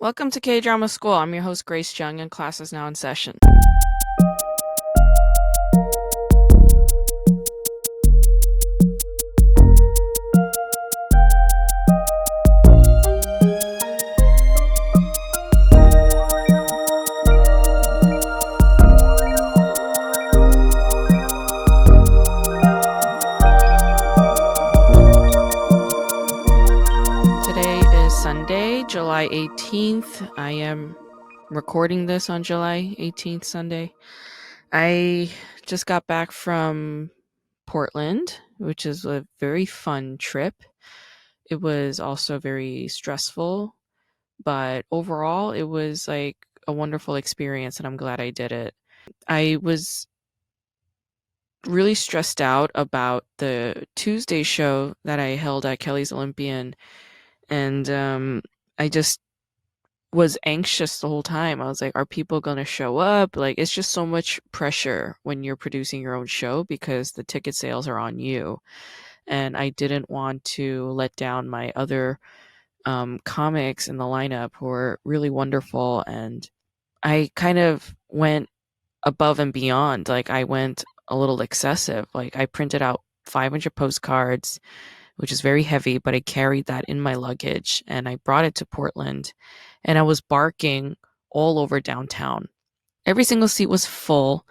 Welcome to K-Drama School. I'm your host, Grace Jung, and class is now in session. Today is Sunday, July 18th. I am recording this on July 18th, Sunday. I just got back from Portland, which is a very fun trip. It was also very stressful, but overall, it was like a wonderful experience, and I'm glad I did it. I was really stressed out about the Tuesday show that I held at Kelly's Olympian, and I just was anxious the whole time. I was like, are people going to show up? Like, it's just so much pressure when you're producing your own show because the ticket sales are on you. And I didn't want to let down my other comics in the lineup who were really wonderful. And I kind of went above and beyond. Like, I went a little excessive. Like, I printed out 500 postcards, which is very heavy, but I carried that in my luggage and I brought it to Portland, and I was barking all over downtown. Every single seat was full,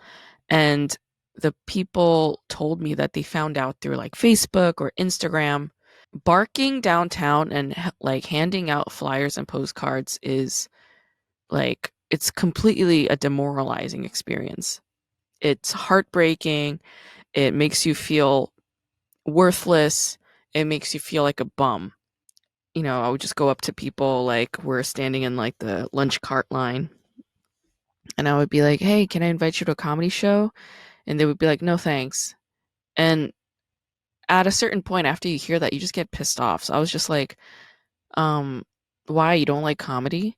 and the people told me that they found out through like Facebook or Instagram. Barking downtown and like handing out flyers and postcards is like, it's completely a demoralizing experience. It's heartbreaking. It makes you feel worthless. It makes you feel like a bum. I would just go up to people, like we're standing in like the lunch cart line, and I would be like, "Hey, can I invite you to a comedy show?" And they would be like, "No, thanks." And at a certain point after you hear that, you just get pissed off. So I was just like, um, "Why, you don't like comedy?"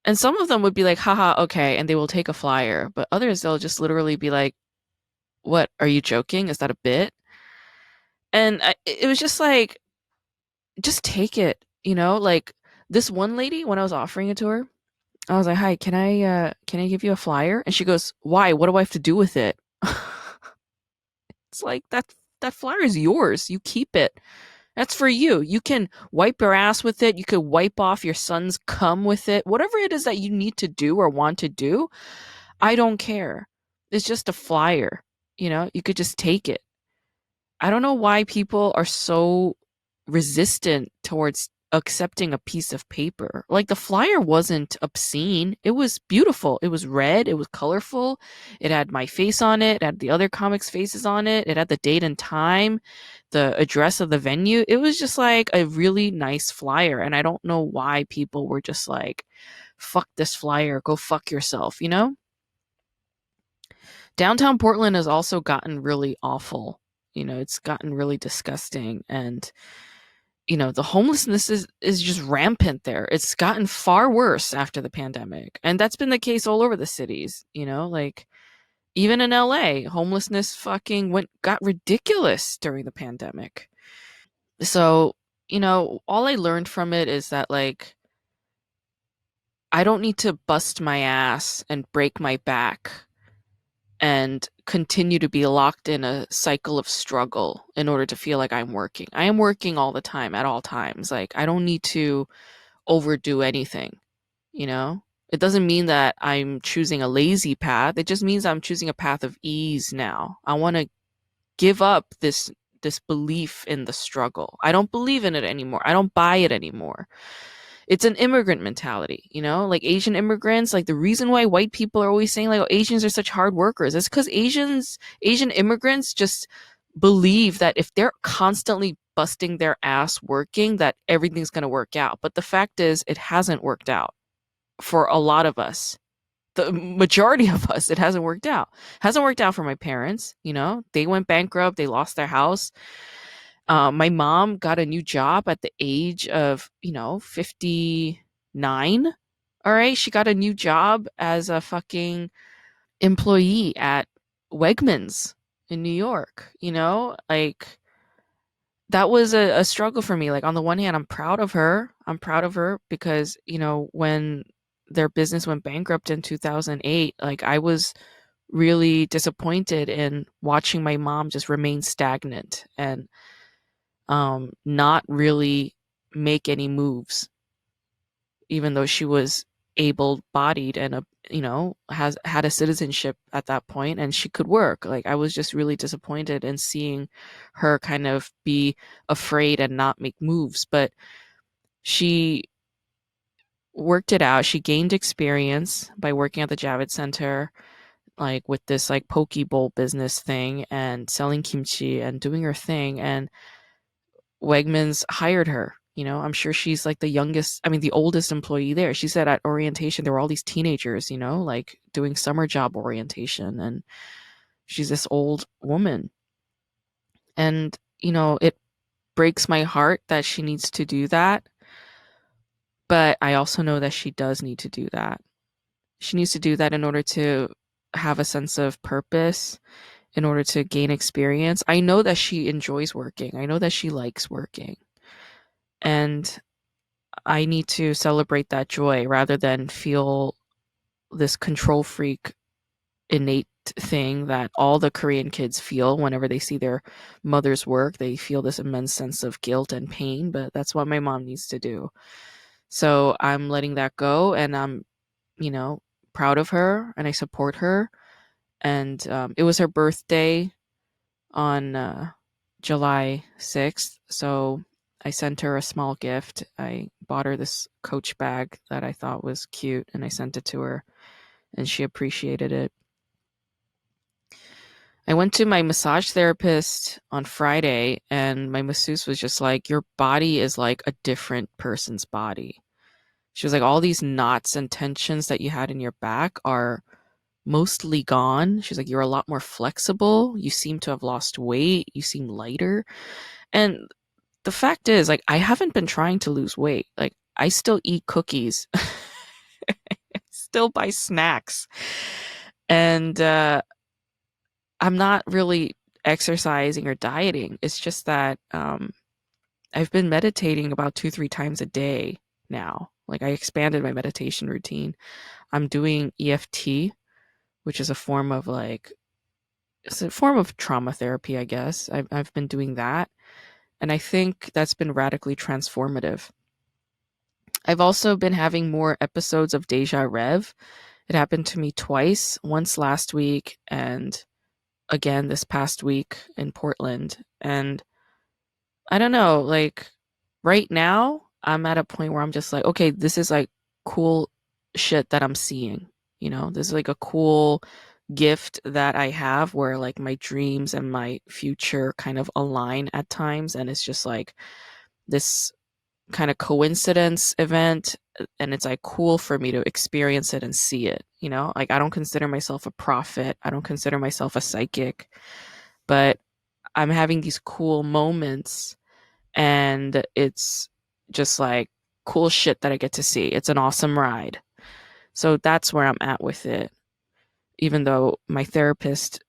And some of them would be like, "Haha, okay," and they will take a flyer, but others, they'll just literally be like, "What, are you joking? Is that a bit?" And it was just like, just take it, like this one lady, when I was offering it to her, I was like, "Hi, can I give you a flyer?" And she goes, "Why? What do I have to do with it?" It's like, that flyer is yours. You keep it. That's for you. You can wipe your ass with it. You could wipe off your son's cum with it. Whatever it is that you need to do or want to do, I don't care. It's just a flyer. You could just take it. I don't know why people are so resistant towards accepting a piece of paper. Like, the flyer wasn't obscene. It was beautiful. It was red. It was colorful. It had my face on it. It had the other comics' faces on it. It had the date and time, the address of the venue. It was just like a really nice flyer. And I don't know why people were just like, fuck this flyer. Go fuck yourself? Downtown Portland has also gotten really awful. It's gotten really disgusting, and the homelessness is just rampant there. It's gotten far worse after the pandemic, and that's been the case all over the cities. Like, even in LA, homelessness fucking got ridiculous during the pandemic. So, all I learned from it is that, like, I don't need to bust my ass and break my back and continue to be locked in a cycle of struggle in order to feel like I'm working. I am working all the time, at all times. Like, I don't need to overdo anything, you know? It doesn't mean that I'm choosing a lazy path. It just means I'm choosing a path of ease now. I want to give up this belief in the struggle. I don't believe in it anymore. I don't buy it anymore. It's an immigrant mentality, like Asian immigrants. Like, the reason why white people are always saying like, oh, Asians are such hard workers, is because Asian immigrants just believe that if they're constantly busting their ass working, that everything's going to work out. But the fact is, it hasn't worked out for a lot of us. The majority of us, it hasn't worked out. Hasn't worked out for my parents. They went bankrupt. They lost their house. My mom got a new job at the age of, 59. All right. She got a new job as a fucking employee at Wegmans in New York. Like, that was a struggle for me. Like, on the one hand, I'm proud of her. I'm proud of her because, when their business went bankrupt in 2008, like, I was really disappointed in watching my mom just remain stagnant and not really make any moves, even though she was able-bodied and has had a citizenship at that point and she could work. Like, I was just really disappointed in seeing her kind of be afraid and not make moves. But she worked it out. She gained experience by working at the Javits Center, like with this like poke bowl business thing and selling kimchi and doing her thing. And Wegmans hired her. I'm sure she's like the oldest employee there. She said at orientation there were all these teenagers, like doing summer job orientation, and she's this old woman. And it breaks my heart that she needs to do that, but I also know that she does need to do that. She needs to do that in order to have a sense of purpose, in order to gain experience. I know that she enjoys working. I know that she likes working. And I need to celebrate that joy rather than feel this control freak innate thing that all the Korean kids feel whenever they see their mother's work. They feel this immense sense of guilt and pain, but that's what my mom needs to do. So I'm letting that go, and I'm, you know, proud of her and I support her. And it was her birthday on July 6th. So I sent her a small gift. I bought her this Coach bag that I thought was cute and I sent it to her and she appreciated it. I went to my massage therapist on Friday and my masseuse was just like, your body is like a different person's body. She was like, all these knots and tensions that you had in your back are mostly gone. She's like, you're a lot more flexible. You seem to have lost weight. You seem lighter. And the fact is, like, I haven't been trying to lose weight. Like, I still eat cookies, still buy snacks. And I'm not really exercising or dieting. It's just that I've been meditating about 2, 3 times a day now. Like, I expanded my meditation routine. I'm doing EFT, which is a form of it's a form of trauma therapy, I guess. I've been doing that. And I think that's been radically transformative. I've also been having more episodes of Deja Rev. It happened to me twice, once last week and again this past week in Portland. And I don't know, like right now, I'm at a point where I'm just like, okay, this is like cool shit that I'm seeing. This is like a cool gift that I have where like my dreams and my future kind of align at times. And it's just like this kind of coincidence event. And it's like cool for me to experience it and see it. Like, I don't consider myself a prophet. I don't consider myself a psychic, but I'm having these cool moments and it's just like cool shit that I get to see. It's an awesome ride. So that's where I'm at with it. Even though my therapist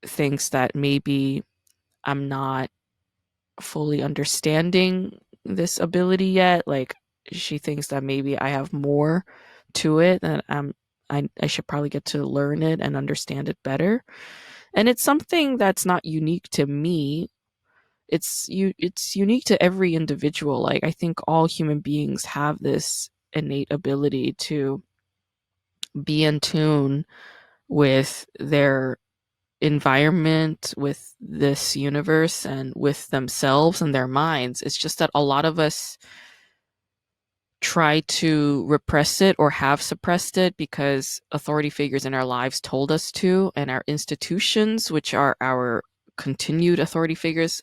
thinks that maybe I'm not fully understanding this ability yet. Like, she thinks that maybe I have more to it and I should probably get to learn it and understand it better. And it's something that's not unique to me. It's unique to every individual. Like, I think all human beings have this innate ability to be in tune with their environment, with this universe, and with themselves and their minds. It's just that a lot of us try to repress it or have suppressed it because authority figures in our lives told us to, and our institutions, which are our continued authority figures,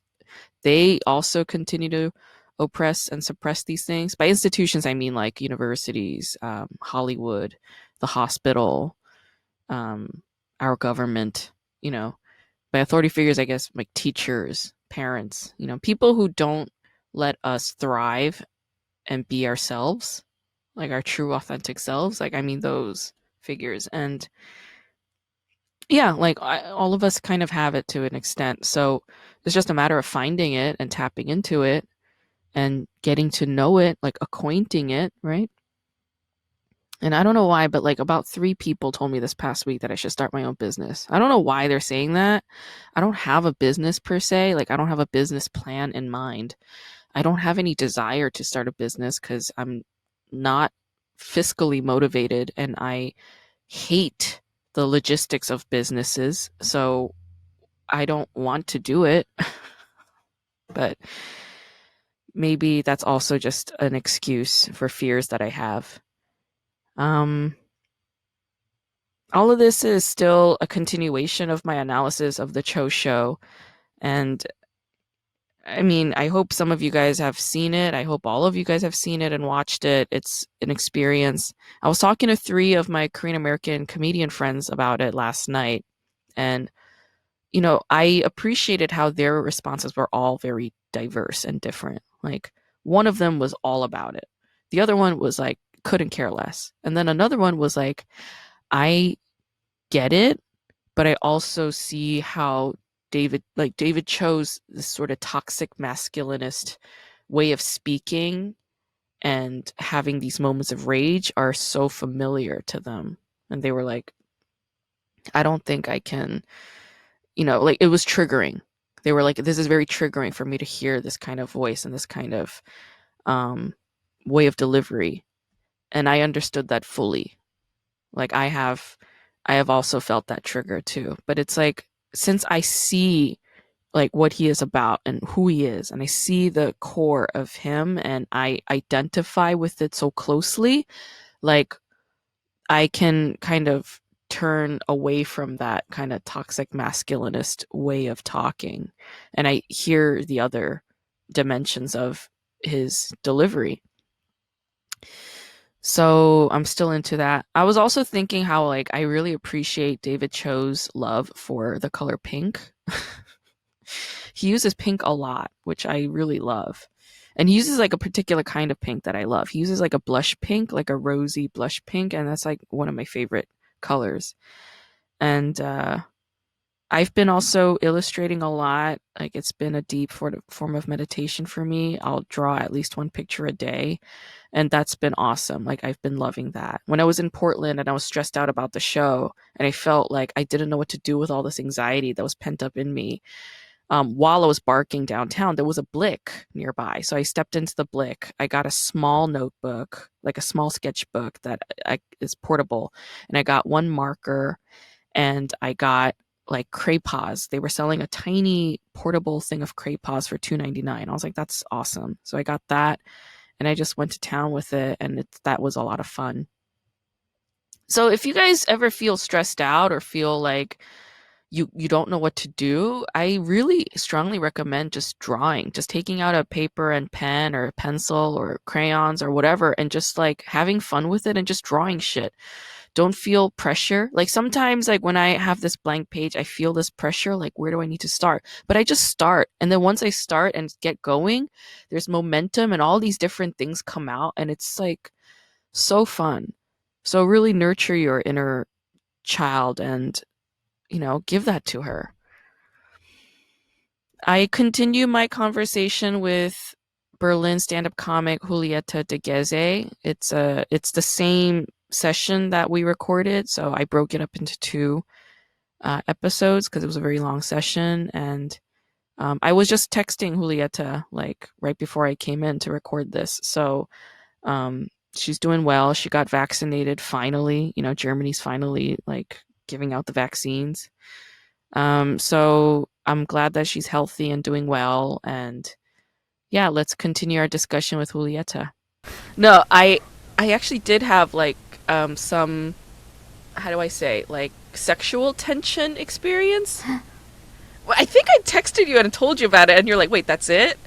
they also continue to oppress and suppress these things. By institutions, I mean like universities, Hollywood, the hospital, our government, you know. By authority figures, I guess like teachers, parents, people who don't let us thrive and be ourselves, like our true authentic selves. Like, I mean those figures. And Yeah, like all of us kind of have it to an extent. So it's just a matter of finding it and tapping into it and getting to know it, like acquainting it, right? And I don't know why, but like about 3 people told me this past week that I should start my own business. I don't know why they're saying that. I don't have a business per se. Like, I don't have a business plan in mind. I don't have any desire to start a business because I'm not fiscally motivated and I hate the logistics of businesses. So I don't want to do it. But maybe that's also just an excuse for fears that I have. Um, all of this is still a continuation of my analysis of the Choe show. And I mean, I hope some of you guys have seen it. I hope all of you guys have seen it and watched it. It's an experience. I was talking to 3 of my Korean American comedian friends about it last night. And, I appreciated how their responses were all very diverse and different. Like, one of them was all about it. The other one was like, couldn't care less. And then another one was like, I get it, but I also see how David chose this sort of toxic masculinist way of speaking and having these moments of rage are so familiar to them. And they were like, I don't think I can, like it was triggering. They were like, this is very triggering for me to hear this kind of voice and this kind of um, way of delivery. And I understood that fully. Like I have also felt that trigger too. But it's like, since I see like what he is about and who he is, and I see the core of him and I identify with it so closely, like I can kind of turn away from that kind of toxic masculinist way of talking, and I hear the other dimensions of his delivery. So I'm still into that. I was also thinking how like I really appreciate David Cho's love for the color pink. He uses pink a lot, which I really love. And he uses like a particular kind of pink that I love. He uses like a blush pink, like a rosy blush pink, and that's like one of my favorite colors. And I've been also illustrating a lot. Like, it's been a deep form of meditation for me. I'll draw at least one picture a day, and that's been awesome. Like, I've been loving that. When I was in Portland and I was stressed out about the show, and I felt like I didn't know what to do with all this anxiety that was pent up in me, while I was barking downtown, there was a Blick nearby. So I stepped into the Blick. I got a small notebook, like a small sketchbook that is portable. And I got one marker and I got like crayons. They were selling a tiny portable thing of crayons for $2.99. I was like, that's awesome. So I got that and I just went to town with it. And that was a lot of fun. So if you guys ever feel stressed out or feel like you don't know what to do, I really strongly recommend just drawing, just taking out a paper and pen or a pencil or crayons or whatever and just like having fun with it and just drawing shit. Don't feel pressure. Like sometimes like when I have this blank page, I feel this pressure like where do I need to start? But I just start. And then once I start and get going, there's momentum and all these different things come out and it's like so fun. So really nurture your inner child and give that to her. I continue my conversation with Berlin stand-up comic Julieta Degese. It's the same session that we recorded, so I broke it up into 2 episodes because it was a very long session. And I was just texting Julieta like right before I came in to record this. So she's doing well. She got vaccinated finally. Germany's finally like giving out the vaccines. So I'm glad that she's healthy and doing well. And yeah, let's continue our discussion with Julieta. No, I actually did have like some, how do I say, like sexual tension experience. Well, I think I texted you and told you about it, and you're like, wait, that's it.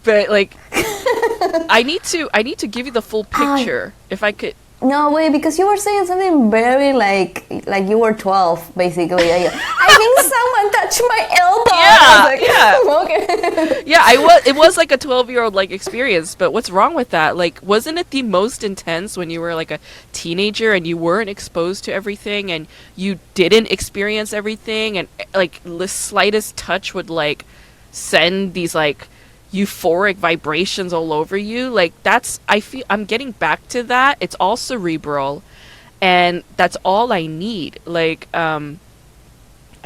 But like, I need to give you the full Ah, picture if I could. No, wait, because you were saying something very like you were 12, basically. I think someone touched my elbow. Yeah, I was like, okay. yeah. It was like a 12-year-old like experience. But what's wrong with that? Like, wasn't it the most intense when you were like a teenager and you weren't exposed to everything and you didn't experience everything, and like the slightest touch would like send these like euphoric vibrations all over you. Like, that's, I feel I'm getting back to that. It's all cerebral, and that's all I need. Like, I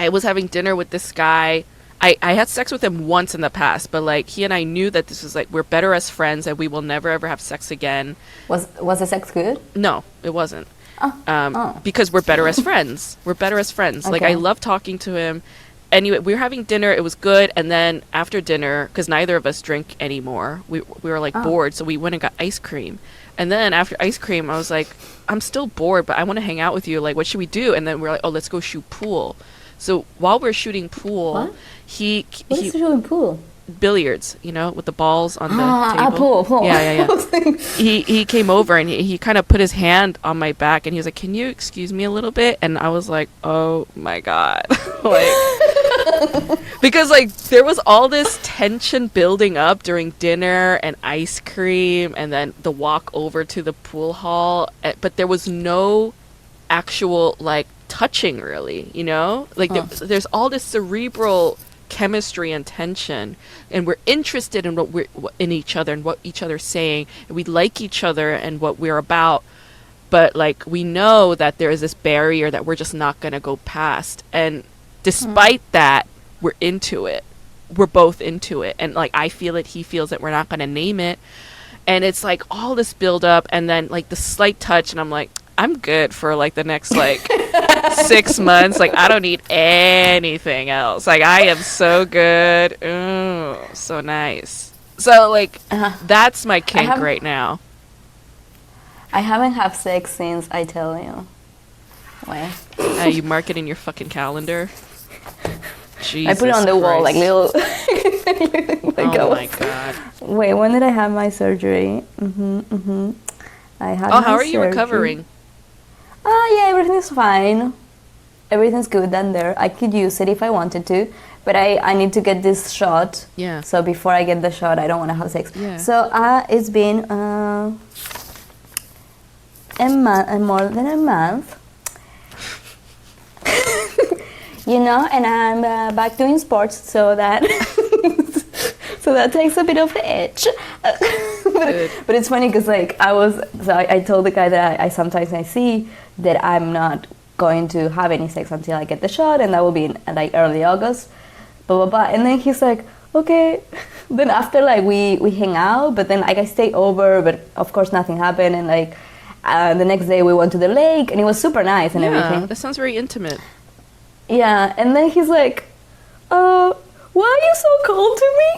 was having dinner with this guy. I had sex with him once in the past, but like he and I knew that this was like, we're better as friends and we will never ever have sex again. Was the sex good? No, it wasn't. Oh. Because we're better as friends. We're better as friends. Like, Okay. I love talking to him. Anyway, we were having dinner. It was good. And then after dinner, because neither of us drink anymore, we were like bored. So we went and got ice cream. And then after ice cream, I was like, I'm still bored, but I want to hang out with you. Like, what should we do? And then we are like, oh, let's go shoot pool. So while we're shooting pool, What? he What is shooting pool? billiards, with the balls on the table. Pool. Yeah. He came over and he kind of put his hand on my back and he was like, "Can you excuse me a little bit?" And I was like, "Oh my god!" Like, because like there was all this tension building up during dinner and ice cream, and then the walk over to the pool hall, but there was no actual like touching, really. Like there's all this cerebral chemistry and tension, and we're interested in in each other and what each other's saying, and we like each other and what we're about, but like we know that there is this barrier that we're just not going to go past, and despite that, we're into it. We're both into it, and like I feel it, he feels it, we're not going to name it, and it's like all this build up, and then like the slight touch, and I'm like, I'm good for like the next like 6 months. Like, I don't need anything else. Like, I am so good. Ooh, so nice. So like that's my kink right now. I haven't had sex since, I tell you. Wait. You mark it in your fucking calendar. Jesus I put it on the wall, like Christ. little. Oh my god. Wait, when did I have my surgery? I had. Oh, how are you recovering? Yeah, everything is fine. Everything's good down there. I could use it if I wanted to, but I need to get this shot. Yeah. So before I get the shot, I don't want to have sex. Yeah. So it's been more than a month. And I'm back doing sports, so that so that takes a bit of the edge. But it's funny because like I told the guy that I sometimes I see that I'm not going to have any sex until I get the shot, and that will be in like early August, blah blah blah. And then he's like, okay. Then after like we hang out, but then like I stay over, but of course nothing happened, and like the next day we went to the lake, and it was super nice and everything. That sounds very intimate. Yeah, and then he's like, why are you so cold to me?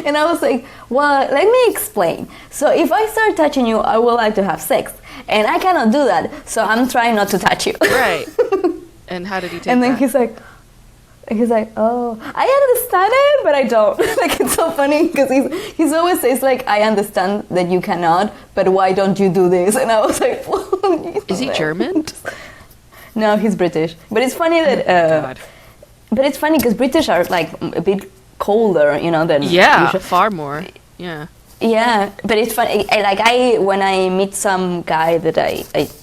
And I was like, well, let me explain. So if I start touching you, I would like to have sex. And I cannot do that, so I'm trying not to touch you. Right. And how did he take that? And then he's like, oh, I understand it, but I don't. Like, it's so funny, because he's always says, like, I understand that you cannot, but why don't you do this? And I was like, well, is he German? No, he's British. But it's funny that... God. But it's funny because British are like a bit colder, than usual. Far more. Yeah. Yeah, but it's funny. When I meet some guy that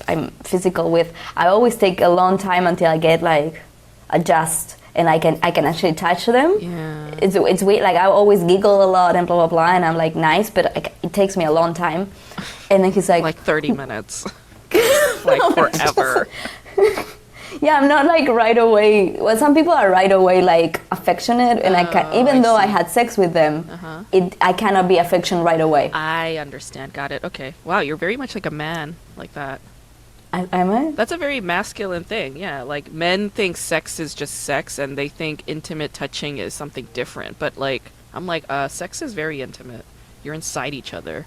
I'm physical with, I always take a long time until I get like adjust and I can actually touch them. Yeah. It's weird. Like I always giggle a lot and blah blah blah, and I'm like nice, but it takes me a long time. And then he's like 30 minutes. Like forever. Yeah, I'm not like right away. Well, some people are right away like affectionate, and even though I had sex with them, I cannot be affectionate right away. I understand. Got it. Okay. Wow, you're very much like a man like that. Am I? That's a very masculine thing. Yeah, like men think sex is just sex, and they think intimate touching is something different. But like, I'm like, sex is very intimate. You're inside each other.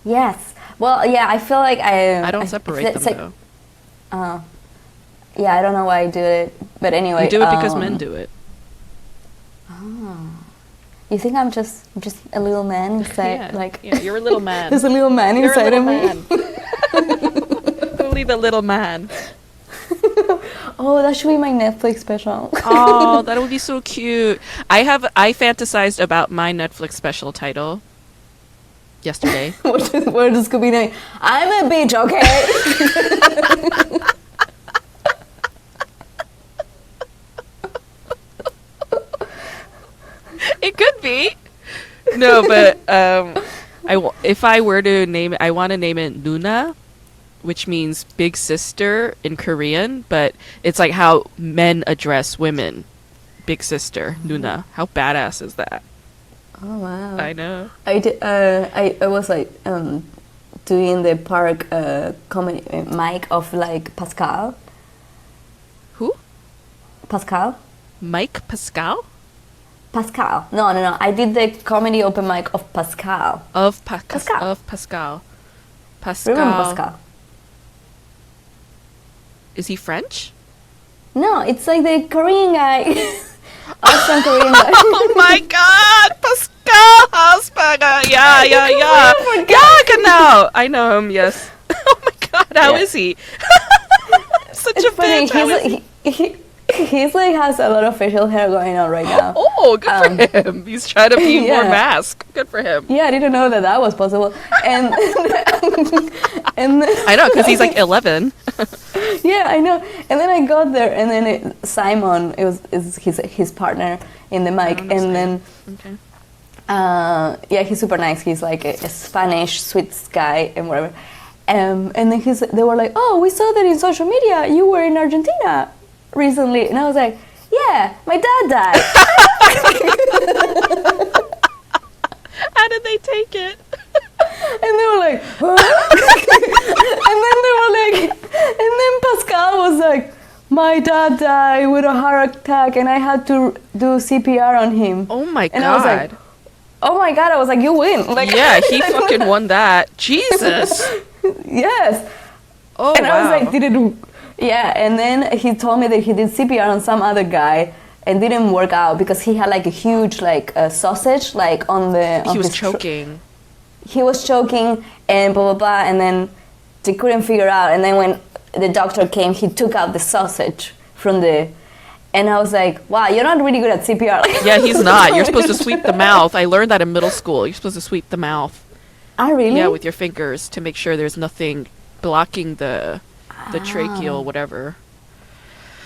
Yes. Well, yeah. I feel like I don't separate them though. Yeah, I don't know why I do it, but anyway. You do it because men do it. Oh. You think I'm just a little man inside? You're a little man. There's a little man You're inside a of me. man. Only the little man. Oh, that should be my Netflix special. Oh, that would be so cute. I fantasized about my Netflix special title yesterday. What is Scooby name? I'm a bitch, okay? It could be. No, but if I were to name it, I want to name it Nuna, which means big sister in Korean, but it's like how men address women. Big sister, Nuna. How badass is that? Oh wow! I know. I did. I was like doing the park comedy mic of like Pascal. Who? Pascal. Mike Pascal. Pascal. No. I did the comedy open mic of Pascal. Pascal. Remember Pascal? Is he French? No, it's like the Korean guy. Awesome Korean guy. Oh my God, Pascal Haspaga. Yeah. Yeah, genau. I know him. Yes. Oh my God, how is he? Such a bitch. He's like has a lot of facial hair going on right now. Oh, good for him. He's trying to be more mask. Good for him. Yeah, I didn't know that was possible. And I know, because he's like 11. Yeah, I know. And then I got there, and then Simon is his partner in the mic, and then he's super nice. He's like a Spanish sweet guy and whatever. And then they were like, "Oh, we saw that in social media. You were in Argentina recently," and I was like, "Yeah, my dad died." How did they take it? And they were like, huh? and then Pascal was like, "My dad died with a heart attack, and I had to do CPR on him." Oh my God! And I was like, "Oh my God!" I was like, "You win!" Like, yeah, he fucking won that. Jesus. Yes. Oh, and wow. I was like, "Did it?" Yeah, and then he told me that he did CPR on some other guy and didn't work out because he had like a huge sausage like on the. He was choking. He was choking and blah blah blah, and then they couldn't figure out. And then when the doctor came, he took out the sausage from the. And I was like, "Wow, you're not really good at CPR." Yeah, he's not. You're supposed to sweep the mouth. I learned that in middle school. You're supposed to sweep the mouth. Ah, really? Yeah, with your fingers to make sure there's nothing blocking the tracheal, whatever.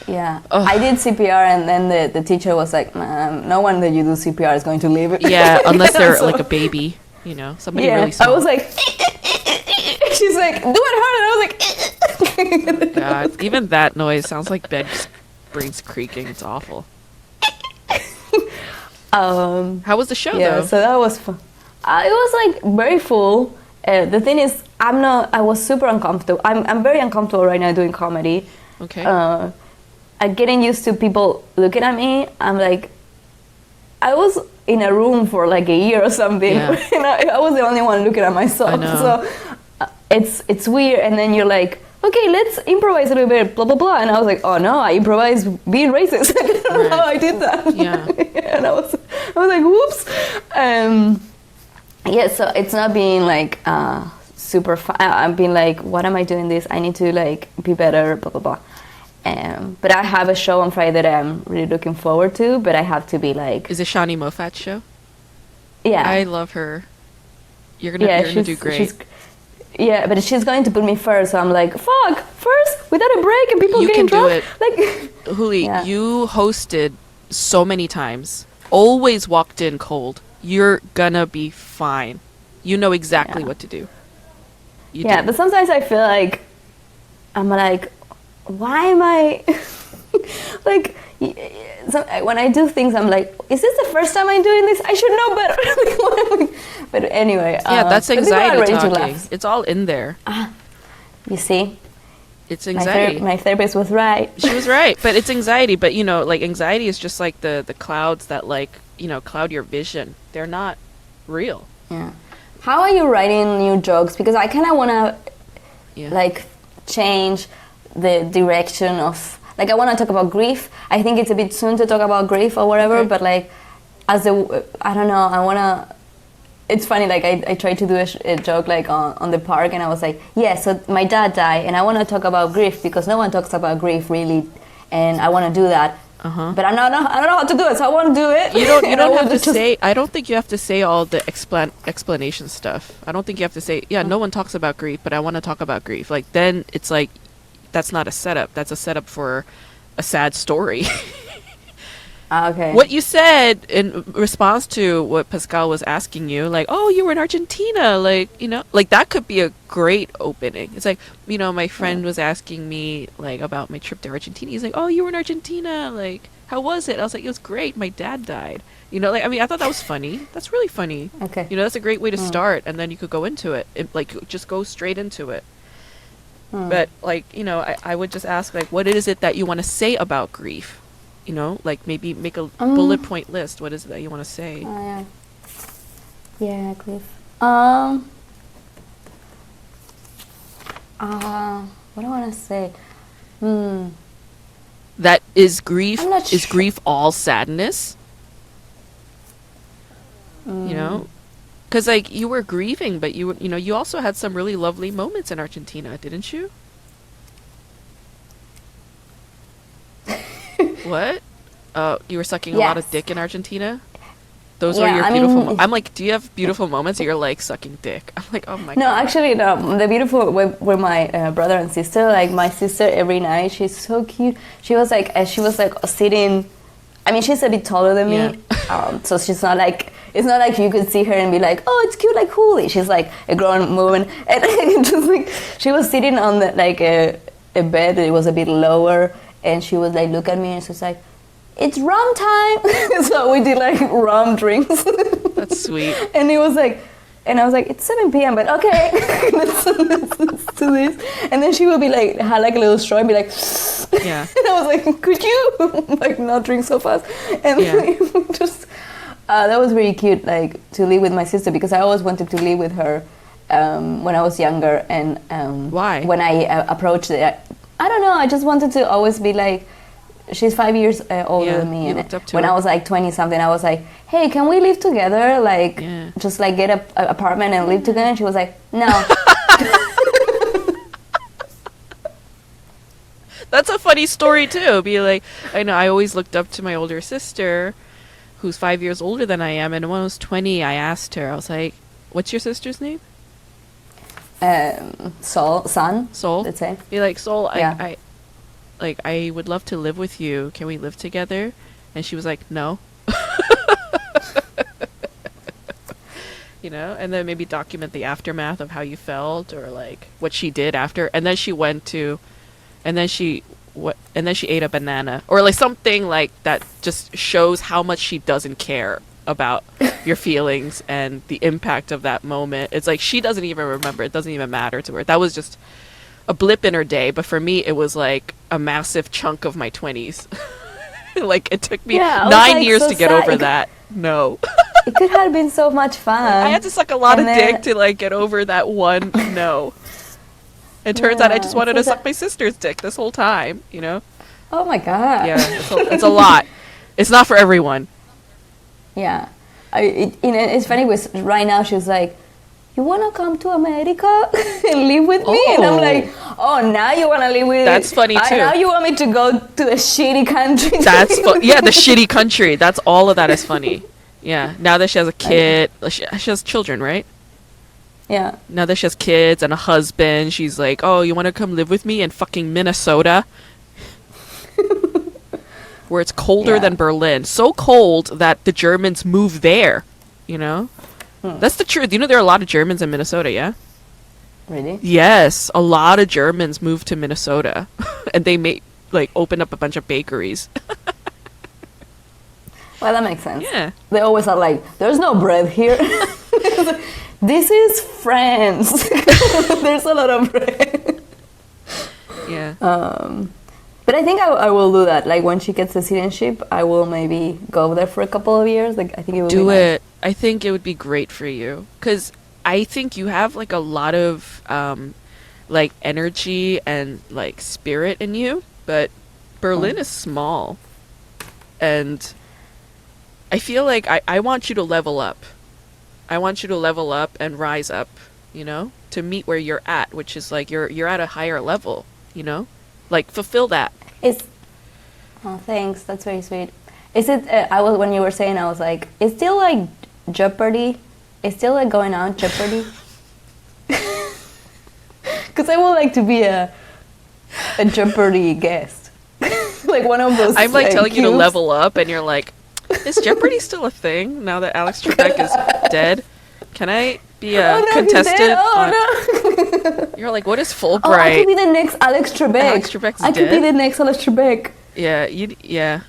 Yeah. Ugh. I did CPR, and then the teacher was like, "No one that you do CPR is going to live." Yeah, unless they're like a baby, somebody really small. I was like, she's like, "Do it hard," and I was like, oh my God, even that noise sounds like bed springs creaking. It's awful. How was the show, though? So that was fun. It was like very full. The thing is, I was super uncomfortable. I'm very uncomfortable right now doing comedy. Okay. I'm getting used to people looking at me. I'm like, I was in a room for like a year or something. Yeah. And I was the only one looking at myself. I know. So it's weird. And then you're like, okay, let's improvise a little bit, blah, blah, blah. And I was like, oh no, I improvised being racist. I don't know how I did that. Yeah. And I was like, whoops. Yeah, so it's not being like super fun. I'm being like, what am I doing this? I need to like be better, blah, blah, blah. But I have a show on Friday that I'm really looking forward to, but I have to be like... Is it Shawnee Moffat's show? Yeah. I love her. You're gonna do great. Yeah, but she's going to put me first, so I'm like, fuck, first, without a break, and people getting drunk? You can do it. Like, Juli, you hosted so many times. Always walked in cold. You're gonna be fine. You know exactly what to do. You do. But sometimes I feel like I'm like, why am I like? When I do things, I'm like, is this the first time I'm doing this? I should know better. But anyway, that's anxiety talking. It's all in there. You see, it's anxiety. My therapist was right. She was right, but it's anxiety. But like anxiety is just like the clouds that cloud your vision. They're not real. Yeah. How are you writing new jokes? Because I kind of want to like change the direction of, like, I want to talk about grief. I think it's a bit soon to talk about grief or whatever, but like as a, I don't know, I wanna. It's funny, like I tried to do a joke like on the park, and I was like, yeah, so my dad died, and I want to talk about grief because no one talks about grief really, and I want to do that. But I don't know how to do it, so I want to do it. You don't have to say. I don't think you have to say all the explanation stuff. I don't think you have to say. Yeah, no one talks about grief, but I want to talk about grief. Like then it's like that's not a setup. That's a setup for a sad story. Okay. What you said in response to what Pascal was asking you, like, oh, you were in Argentina, like, like that could be a great opening. It's like, my friend was asking me, like, about my trip to Argentina. He's like, oh, you were in Argentina, like, how was it? I was like, it was great. My dad died. Like, I mean, I thought that was funny. That's really funny. Okay. That's a great way to start, and then you could go into it. Like, just go straight into it. But, like, I would just ask, like, what is it that you want to say about grief? Like maybe make a bullet point list. What is it that you want to say? Yeah, grief. What do I want to say? That is grief. I'm not is sure. grief all sadness? Because like you were grieving, but you also had some really lovely moments in Argentina, didn't you? What? You were sucking a lot of dick in Argentina? Those were your beautiful I'm like, do you have beautiful moments? You're like sucking dick. I'm like, oh my god. No, actually, no. The beautiful were my brother and sister. Like my sister, every night, she's so cute. She was like sitting. I mean, she's a bit taller than me, so she's not like. It's not like you could see her and be like, oh, it's cute, like Hooli. She's like a grown woman, and just like she was sitting on the like a bed. It was a bit lower. And she would like look at me and she was like, it's rum time. So we did like rum drinks. That's sweet. And it was like, and I was like, it's 7 p.m. but okay, let's do this. And then she would be like, had like a little straw and be like, yeah. And I was like, could you like not drink so fast? And like, just that was really cute, like to live with my sister because I always wanted to live with her when I was younger. And why? When I approached it. I don't know. I just wanted to always be like, she's 5 years older than me. And when I was like 20 something, I was like, hey, can we live together? Like, just like get an apartment and live together. And she was like, no. That's a funny story too. Be like, I know I always looked up to my older sister, who's 5 years older than I am. And when I was 20, I asked her, I was like, what's your sister's name? Sol. Let's say. Be like, Sol, I would love to live with you. Can we live together? And she was like, no. And then maybe document the aftermath of how you felt or like what she did after. And then she ate a banana or like something like that just shows how much she doesn't care about your feelings and the impact of that moment. It's like she doesn't even remember. It doesn't even matter to her. That was just a blip in her day, but for me it was like a massive chunk of my 20s. Like it took me 9 years to get over that. No. It could have been so much fun. I had to suck a lot of dick to like get over that one no. It turns out I just wanted to suck my sister's dick this whole time, Oh my god. Yeah, it's a lot. It's not for everyone. Yeah, it's funny because right now she's like, you want to come to America and live with me? And I'm like, oh, now you want to live with That's funny too. Now you want me to go to the shitty country. That's yeah, the shitty country. That's all of that is funny. Yeah, now that she has a kid, she has children, right? Yeah. Now that she has kids and a husband, she's like, oh, you want to come live with me in fucking Minnesota? Where it's colder than Berlin. So cold that the Germans move there, That's the truth. There are a lot of Germans in Minnesota, yeah? Really? Yes, a lot of Germans moved to Minnesota. And they open up a bunch of bakeries. Well, that makes sense. Yeah. They always are like, there's no bread here. This is France. There's a lot of bread. Yeah. But I think I will do that. Like when she gets the citizenship, I will maybe go there for a couple of years. Like I think it would do be it. Nice. I think it would be great for you because I think you have like a lot of like energy and like spirit in you, but Berlin is small, and I feel like I want you to level up. I want you to level up and rise up, you know, to meet where you're at, which is like you're at a higher level, you know? Like fulfill that. Is Oh, thanks. That's very sweet. Is it? I was when you were saying, I was like, it's still like Jeopardy. It's still like going on Jeopardy. Because I would like to be a Jeopardy guest, like one of those. I'm like telling you to cubes. level up, and you're like, is Jeopardy still a thing now that Alex Trebek is dead? Can I be a contestant? No. You're like, what is Fulbright? Oh, I could be the next Alex Trebek. Alex Trebek's I could dead? be the next Alex Trebek. Yeah, yeah.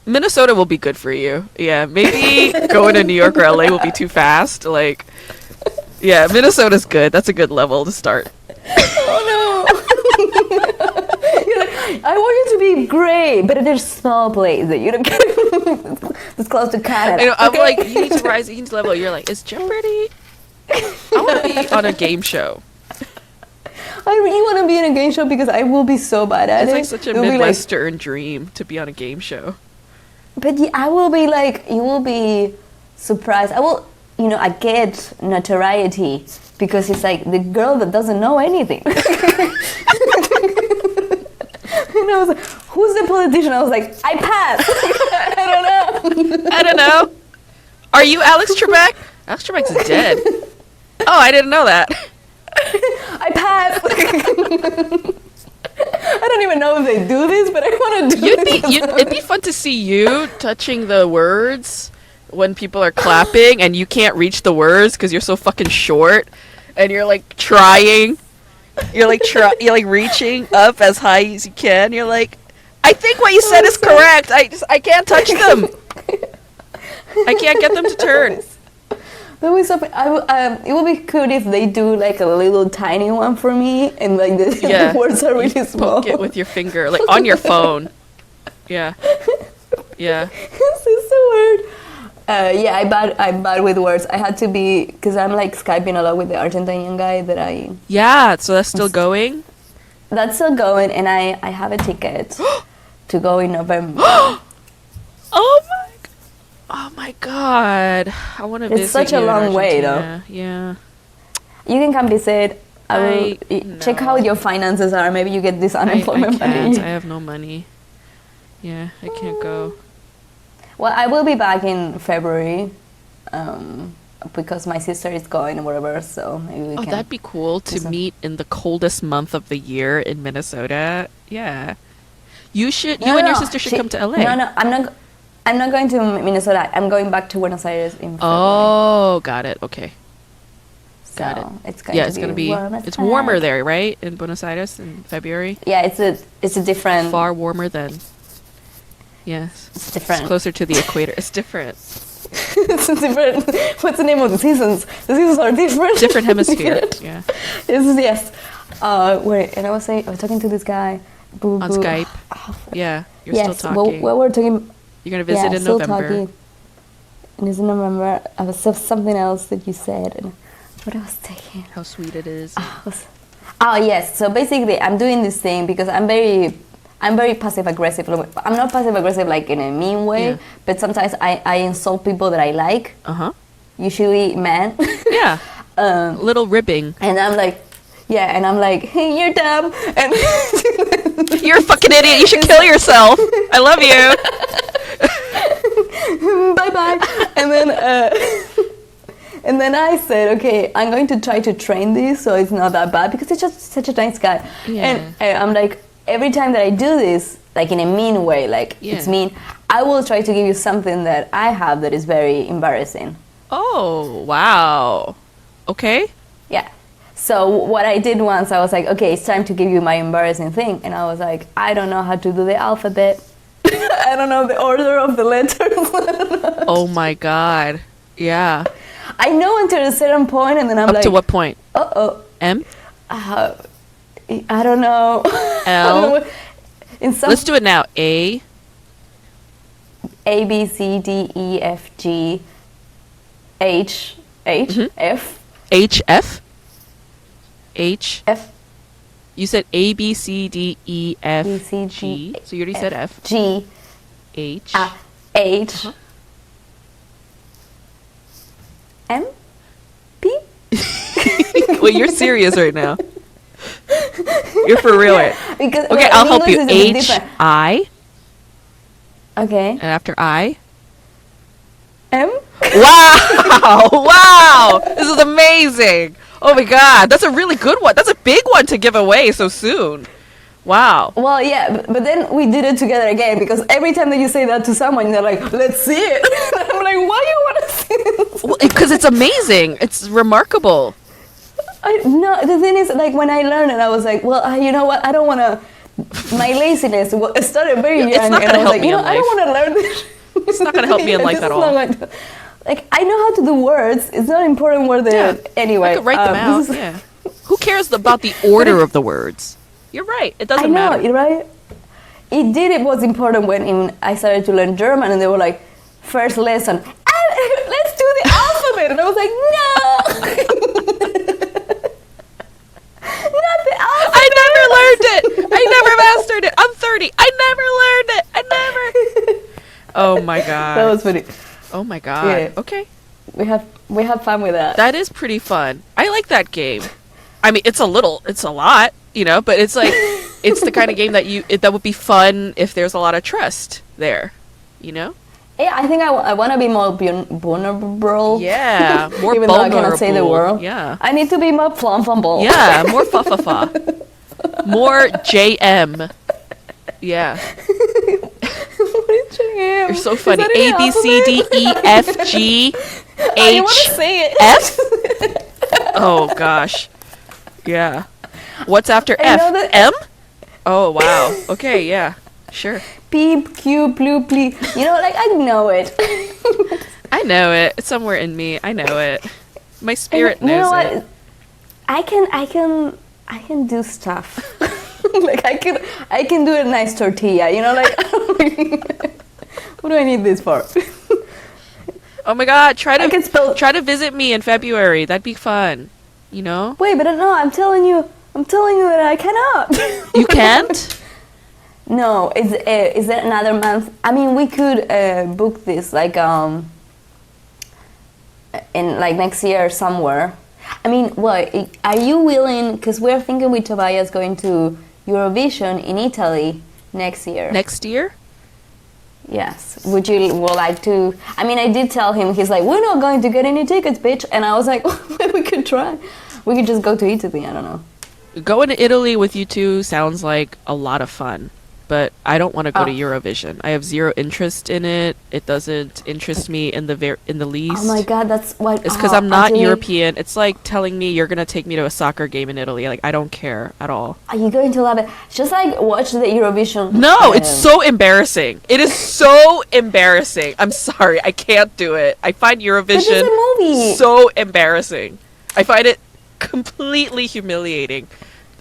Minnesota will be good for you. Yeah, maybe going to New York or LA will be too fast. Like, yeah, Minnesota's good. That's a good level to start. Oh no! You're like, I want you to be great, but there's small place that you don't get. It's close to Canada. I know, I'm okay? like, you need to rise, you need to level. You're like, is Jeopardy? I want to be on a game show. I really want to be in a game show because I will be so bad at It's it. like such a It'll be Midwestern dream to be on a game show. But yeah, I will be like, you will be surprised. I will, I get notoriety because it's like the girl that doesn't know anything. And I was like, who's the politician? I was like, I pass. I don't know. Are you Alex Trebek? Alex Trebek's dead. Oh, I didn't know that. I pass. I don't even know if they do this, but I want to do it. It'd be fun to see you touching the words when people are clapping and you can't reach the words because you're so fucking short and you're like trying. You're like reaching up as high as you can. You're like, I think what you said is correct. I can't touch them. I can't get them to turn. That was something. It would be cool if they do like a little tiny one for me, and like the words are really small. Poke it with your finger, like on your phone. Yeah. This is so weird. I'm bad with words. I had to be because I'm like Skyping a lot with the Argentinian guy that I. Yeah, so that's still going. That's still going, and I have a ticket to go in November. Oh my god! I want to visit. It's such a long way, though. Yeah. You can come visit. I will check how your finances are. Maybe you get this unemployment money. I have no money. Yeah, I can't go. Well, I will be back in February because my sister is going or whatever. So maybe we can. Oh, that'd be cool to meet in the coldest month of the year in Minnesota. Yeah. You and your sister should come to LA. No, I'm not going to Minnesota. I'm going back to Buenos Aires in February. Oh, got it. Okay. Got it. It's going to be warm. It's warmer there, right? In Buenos Aires in February? Yeah, it's a different... Far warmer than... Yes. It's different. It's closer to the equator. It's different. It's different. What's the name of the seasons? The seasons are different. Different hemisphere. Yeah. Yes. Wait, and I was talking to this guy. On Skype. Yeah. You're still talking. Well, we're talking... You're going to visit in still November. Talking. And it's in November. I was something else that you said. And what I was saying. How sweet it is. Yes. So basically, I'm doing this thing because I'm very passive aggressive. I'm not passive aggressive like in a mean way, but sometimes I insult people that I like. Usually men. Yeah. Little ribbing. And I'm like, hey, you're dumb, and you're a fucking idiot. You should kill yourself. I love you. Bye bye. And then I said, okay, I'm going to try to train this so it's not that bad because it's just such a nice guy. Yeah. And I'm like, every time that I do this, like in a mean way, like it's mean, I will try to give you something that I have that is very embarrassing. Oh, wow. Okay. Yeah. So what I did once, I was like, okay, it's time to give you my embarrassing thing. And I was like, I don't know how to do the alphabet. I don't know the order of the letters. Oh my God. Yeah. I know until a certain point, and then I'm like... Up to what point? M? I don't know. L? Let's do it now. A? A, B, C, D, E, F, G, H, F. H, F? H? F. You said A, B, C, D, E, F, B, C, G. D, So you already said F. G. H. H. M P. Wait, you're serious right now. You're for real, right? Because Okay, I'll help you. H-I. Okay. And after I. M. Wow! Wow! This is amazing. Oh my god, that's a really good one. That's a big one to give away so soon. Wow. Well, yeah, but then we did it together again because every time that you say that to someone, they're like, "Let's see it." I'm like, "Why do you want to see this?" Well, because it's amazing. It's remarkable. No, the thing is, like, when I learned it, I was like, well, you know what? I don't want to. My laziness started very young, It's not and I gonna was help like, me you know, in I don't life. want to learn this. It's not gonna help me in life at all. Like, I know how to do words. It's not important where they're anyway. I could write them out. Yeah. Who cares about the order of the words? You're right. It doesn't matter. I know, right? It was important when I started to learn German, and they were like, first lesson, let's do the alphabet, and I was like, no. Not the alphabet. I never learned it. I never mastered it. I'm 30. I never learned it. I never. Oh my god. That was funny. Oh my god. Yeah. Okay. We have fun with that. That is pretty fun. I like that game. I mean, it's a lot, you know, but it's like it's the kind of game that would be fun if there's a lot of trust there, you know? Yeah, I think I want to be more vulnerable. Yeah, more even vulnerable. though I cannot say the word. Yeah. I need to be more fluffable. Yeah, more fa. More JM. Yeah. What is JM? You're so funny. Is that in A, B, C, D, E, F, G, You want H, to say it? F? Oh, gosh. Yeah. What's after I F? know that- M? Oh, wow. Okay, yeah. Sure. P, Q, blue, plee. You know, like, I know it. I know it. It's somewhere in me. I know it. My spirit You know knows what? it. I can do stuff. Like, I can do a nice tortilla. You know, like, what do I need this for? Oh my god, try I can spell- to visit me in February. That'd be fun. You know? Wait, but no, I'm telling you that I cannot. You can't? No, is there another month? I mean, we could book this like in like next year somewhere. I mean, what are you willing? Because we're thinking with Tobias going to Eurovision in Italy next year. Next year? Yes. Would like to? I mean, I did tell him. He's like, we're not going to get any tickets, bitch. And I was like, well, we could try. We could just go to Italy. I don't know. Going to Italy with you two sounds like a lot of fun. But I don't want to go to Eurovision. I have zero interest in it. It doesn't interest me in the least. Oh my god, that's why. It's because I'm not European. It's like telling me you're gonna take me to a soccer game in Italy. Like, I don't care at all. Are you going to love it? Just like watch the Eurovision. No, it's so embarrassing. It is so embarrassing. I'm sorry, I can't do it. I find Eurovision a movie. so embarrassing. I find it completely humiliating.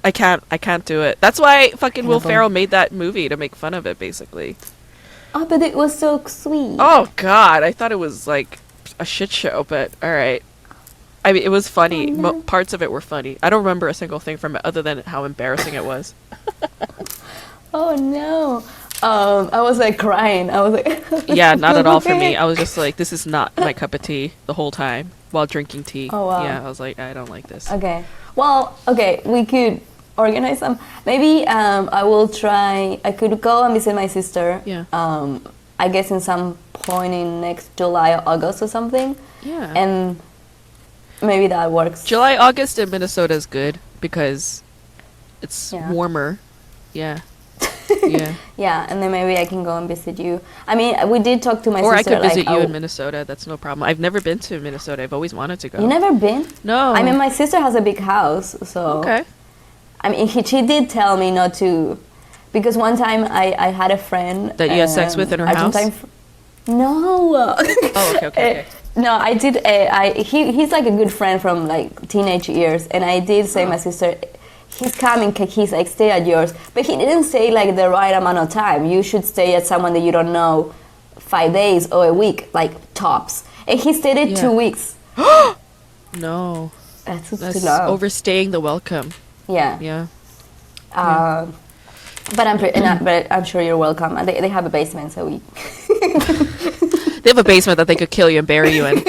I can't do it. That's why fucking Will Ferrell made that movie, to make fun of it, basically. Oh, but it was so sweet. Oh god, I thought it was like a shit show, but alright. I mean, it was funny. Oh, no. Parts of it were funny. I don't remember a single thing from it other than how embarrassing it was. Oh no. I was like crying. I was like Yeah, not at all for me. I was just like, this is not my cup of tea the whole time while drinking tea. Oh, wow. Yeah, I was like, I don't like this. Okay. Well, okay, we could organize some. Maybe I will try. I could go and visit my sister. Yeah. I guess in some point in next July or August or something. Yeah. And maybe that works. July, August in Minnesota is good because it's warmer. Yeah. Yeah. Yeah, and then maybe I can go and visit you. I mean, we did talk to my or sister. I could visit like, you in Minnesota. That's no problem. I've never been to Minnesota. I've always wanted to go. You never been? No. I mean, my sister has a big house, so. Okay. I mean, she did tell me not to, because one time I had a friend that you had sex with in her house. No. Oh, okay. No, I did. He's like a good friend from like teenage years, and I did say my sister, he's coming. He's like, stay at yours, but he didn't say like the right amount of time. You should stay at someone that you don't know, 5 days or a week, like tops. And he stayed at 2 weeks. No. That's too long. Overstaying the welcome. Yeah. Yeah. But I'm sure you're welcome. They have a basement, so we. They have a basement that they could kill you and bury you in.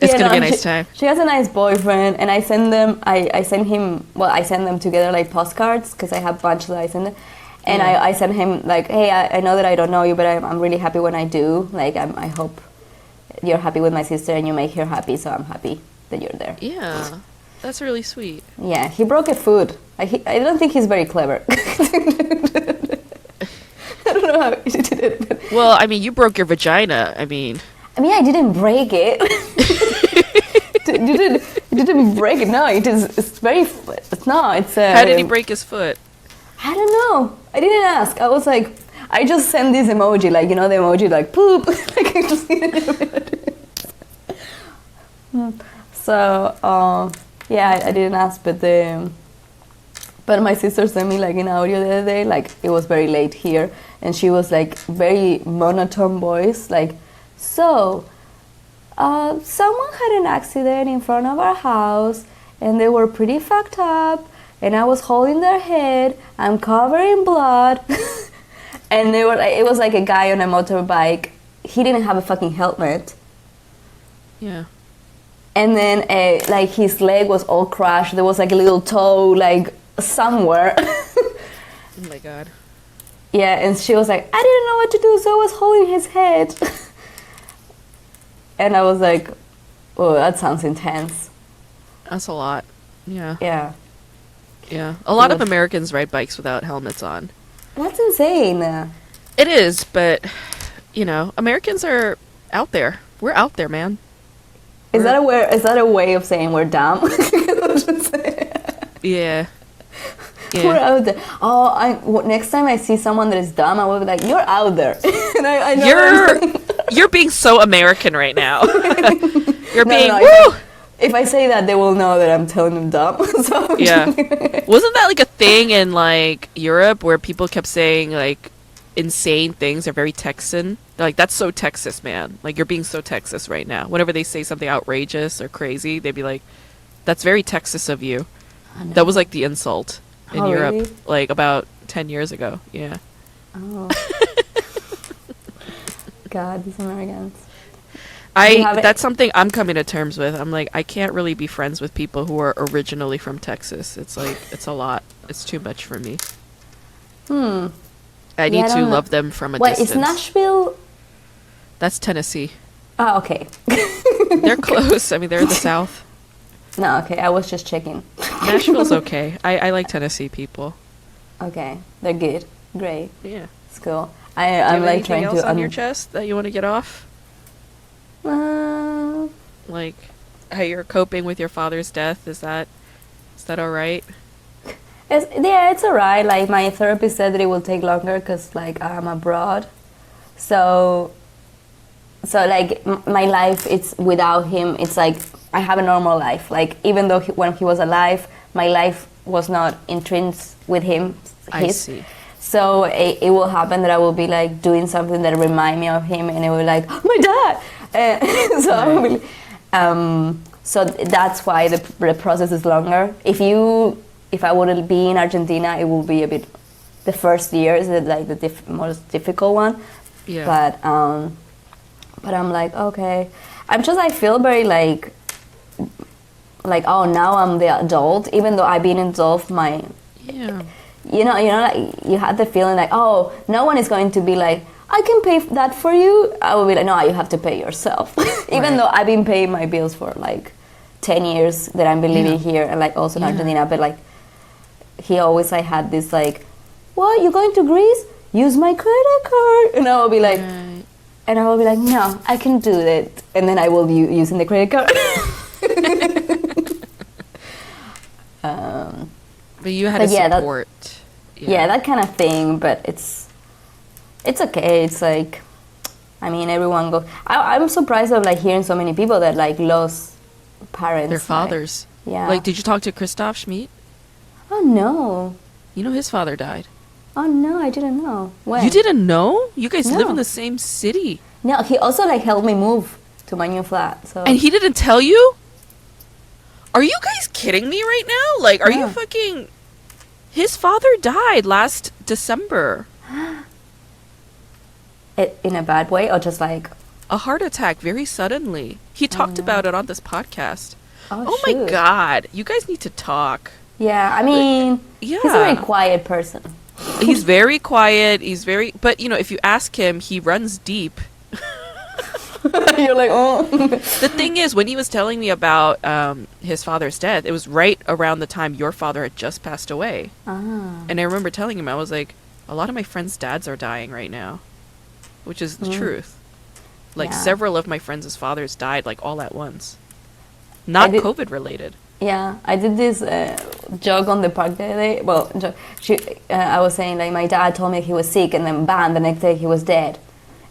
It's gonna be a nice time. She has a nice boyfriend, and I send them. I send him. Well, I send them together like postcards because I have a bunch that I send them. And I send him like, hey, I know that I don't know you, but I'm really happy when I do. Like, I hope you're happy with my sister and you make her happy, so I'm happy that you're there. Yeah, that's really sweet. Yeah, he broke a foot. I don't think he's very clever. I don't know how he did it. But Well, I mean, you broke your vagina. I mean, I didn't break it. You didn't break it. No, it's very. No, it's. How did he break his foot? I don't know. I didn't ask. I was like, I just sent this emoji, like, you know, the emoji like poop. Like, I just So, yeah, I didn't ask, but my sister sent me like an audio the other day, like it was very late here, and she was like very monotone voice, like, so, someone had an accident in front of our house, and they were pretty fucked up. And I was holding their head. I'm covered in blood. And it was like a guy on a motorbike. He didn't have a fucking helmet. Yeah. And then like his leg was all crushed. There was like a little toe like somewhere. Oh my god. Yeah, and she was like, I didn't know what to do, so I was holding his head. And I was like, oh, that sounds intense. That's a lot. Yeah. Yeah. Yeah. A lot of Americans ride bikes without helmets on. That's insane. It is, but, you know, Americans are out there. We're out there, man. Is that a way of saying we're dumb? Yeah. We're out there. Oh, next time I see someone that is dumb, I will be like, "You're out there." And I know you're being so American right now. You're being woo. If I say that, they will know that I'm telling them dumb. So yeah. Wasn't that like a thing in like Europe where people kept saying like insane things are very Texan? They're like, that's so Texas, man. Like, you're being so Texas right now. Whenever they say something outrageous or crazy, they'd be like, that's very Texas of you. That was like the insult in Europe, really? like about 10 years ago. Yeah. Oh. God, these Americans. That's something I'm coming to terms with. I'm like, I can't really be friends with people who are originally from Texas. It's like, it's a lot. It's too much for me. I need to love them from a distance. Is Nashville? That's Tennessee. Oh, okay. They're close. I mean, they're in the South. No, okay. I was just checking. Nashville's okay. I like Tennessee people. Okay, they're good. Great. Yeah. It's cool. I'm like trying else to. on your chest that you want to get off? Like how you're coping with your father's death? Is that all right? It's alright. Like, my therapist said that it will take longer because like I'm abroad, so like my life, it's without him. It's like I have a normal life. Like, even though when he was alive, my life was not entrenched with him. I see. So it will happen that I will be like doing something that remind me of him, and it will be like, oh, my dad. So right. I will, so that's why the process is longer. If I would be in Argentina, it will be a bit. The first year is like the most difficult one. Yeah. But I'm like, okay. I feel very like oh, now I'm the adult, even though I've been adult my. Yeah. You know, like you had the feeling like, oh, no one is going to be like, I can pay that for you. I will be like, no, you have to pay yourself. Even though I've been paying my bills for like 10 years that I've been living here, and like also in Argentina, but like he always like had this like, what, you going to Greece? Use my credit card. And I will be like, no, I can do that. And then I will be using the credit card. But you had support. Yeah, that kind of thing. But it's okay. It's like, I mean, everyone goes. I'm surprised of like hearing so many people that like lost parents. Their fathers. Like, yeah. Like, did you talk to Christoph Schmid? Oh no. You know his father died. Oh no, I didn't know. When? You didn't know? You guys live in the same city. No, he also like helped me move to my new flat. So. And he didn't tell you? Are you guys kidding me right now? Like, are you fucking... His father died last December. In a bad way, or just like... a heart attack very suddenly. He talked about it on this podcast. Oh my shoot. God. You guys need to talk. Yeah, I mean, Yeah. he's a very quiet person. He's very quiet. But you know, if you ask him, he runs deep. You're like, oh. The thing is, when he was telling me about his father's death, it was right around the time your father had just passed away. Ah. And I remember telling him, I was like, a lot of my friends' dads are dying right now, which is the truth. Like, several of my friends' fathers died, like, all at once. Not COVID related. Yeah, I did this joke on the park the other day. Well, I was saying, like, my dad told me he was sick, and then bam, the next day he was dead.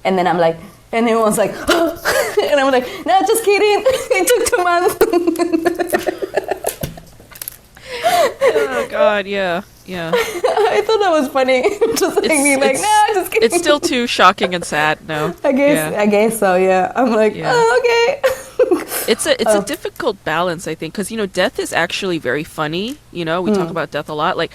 And then I'm like, and everyone's like, oh. And I'm like, no, just kidding. It took 2 months. Oh, God, yeah. I thought that was funny. Just like me, like, no, just kidding. It's still too shocking and sad, no. I guess so, yeah. I'm like, oh, okay. It's a difficult balance, I think, because, you know, death is actually very funny. You know, we talk about death a lot. Like,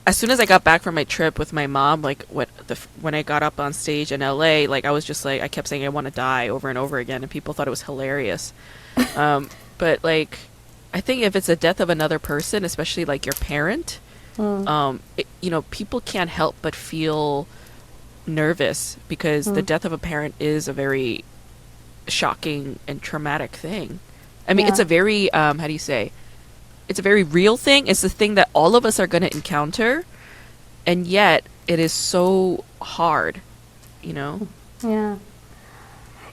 as soon as I got back from my trip with my mom, like, when I got up on stage in LA, like, I was just like, I kept saying I want to die over and over again, and people thought it was hilarious. But, like, I think if it's a death of another person, especially, like, your parent, you know, people can't help but feel nervous because the death of a parent is a very shocking and traumatic thing. I mean, it's a very how do you say, it's a very real thing. It's the thing that all of us are going to encounter, and yet it is so hard, you know.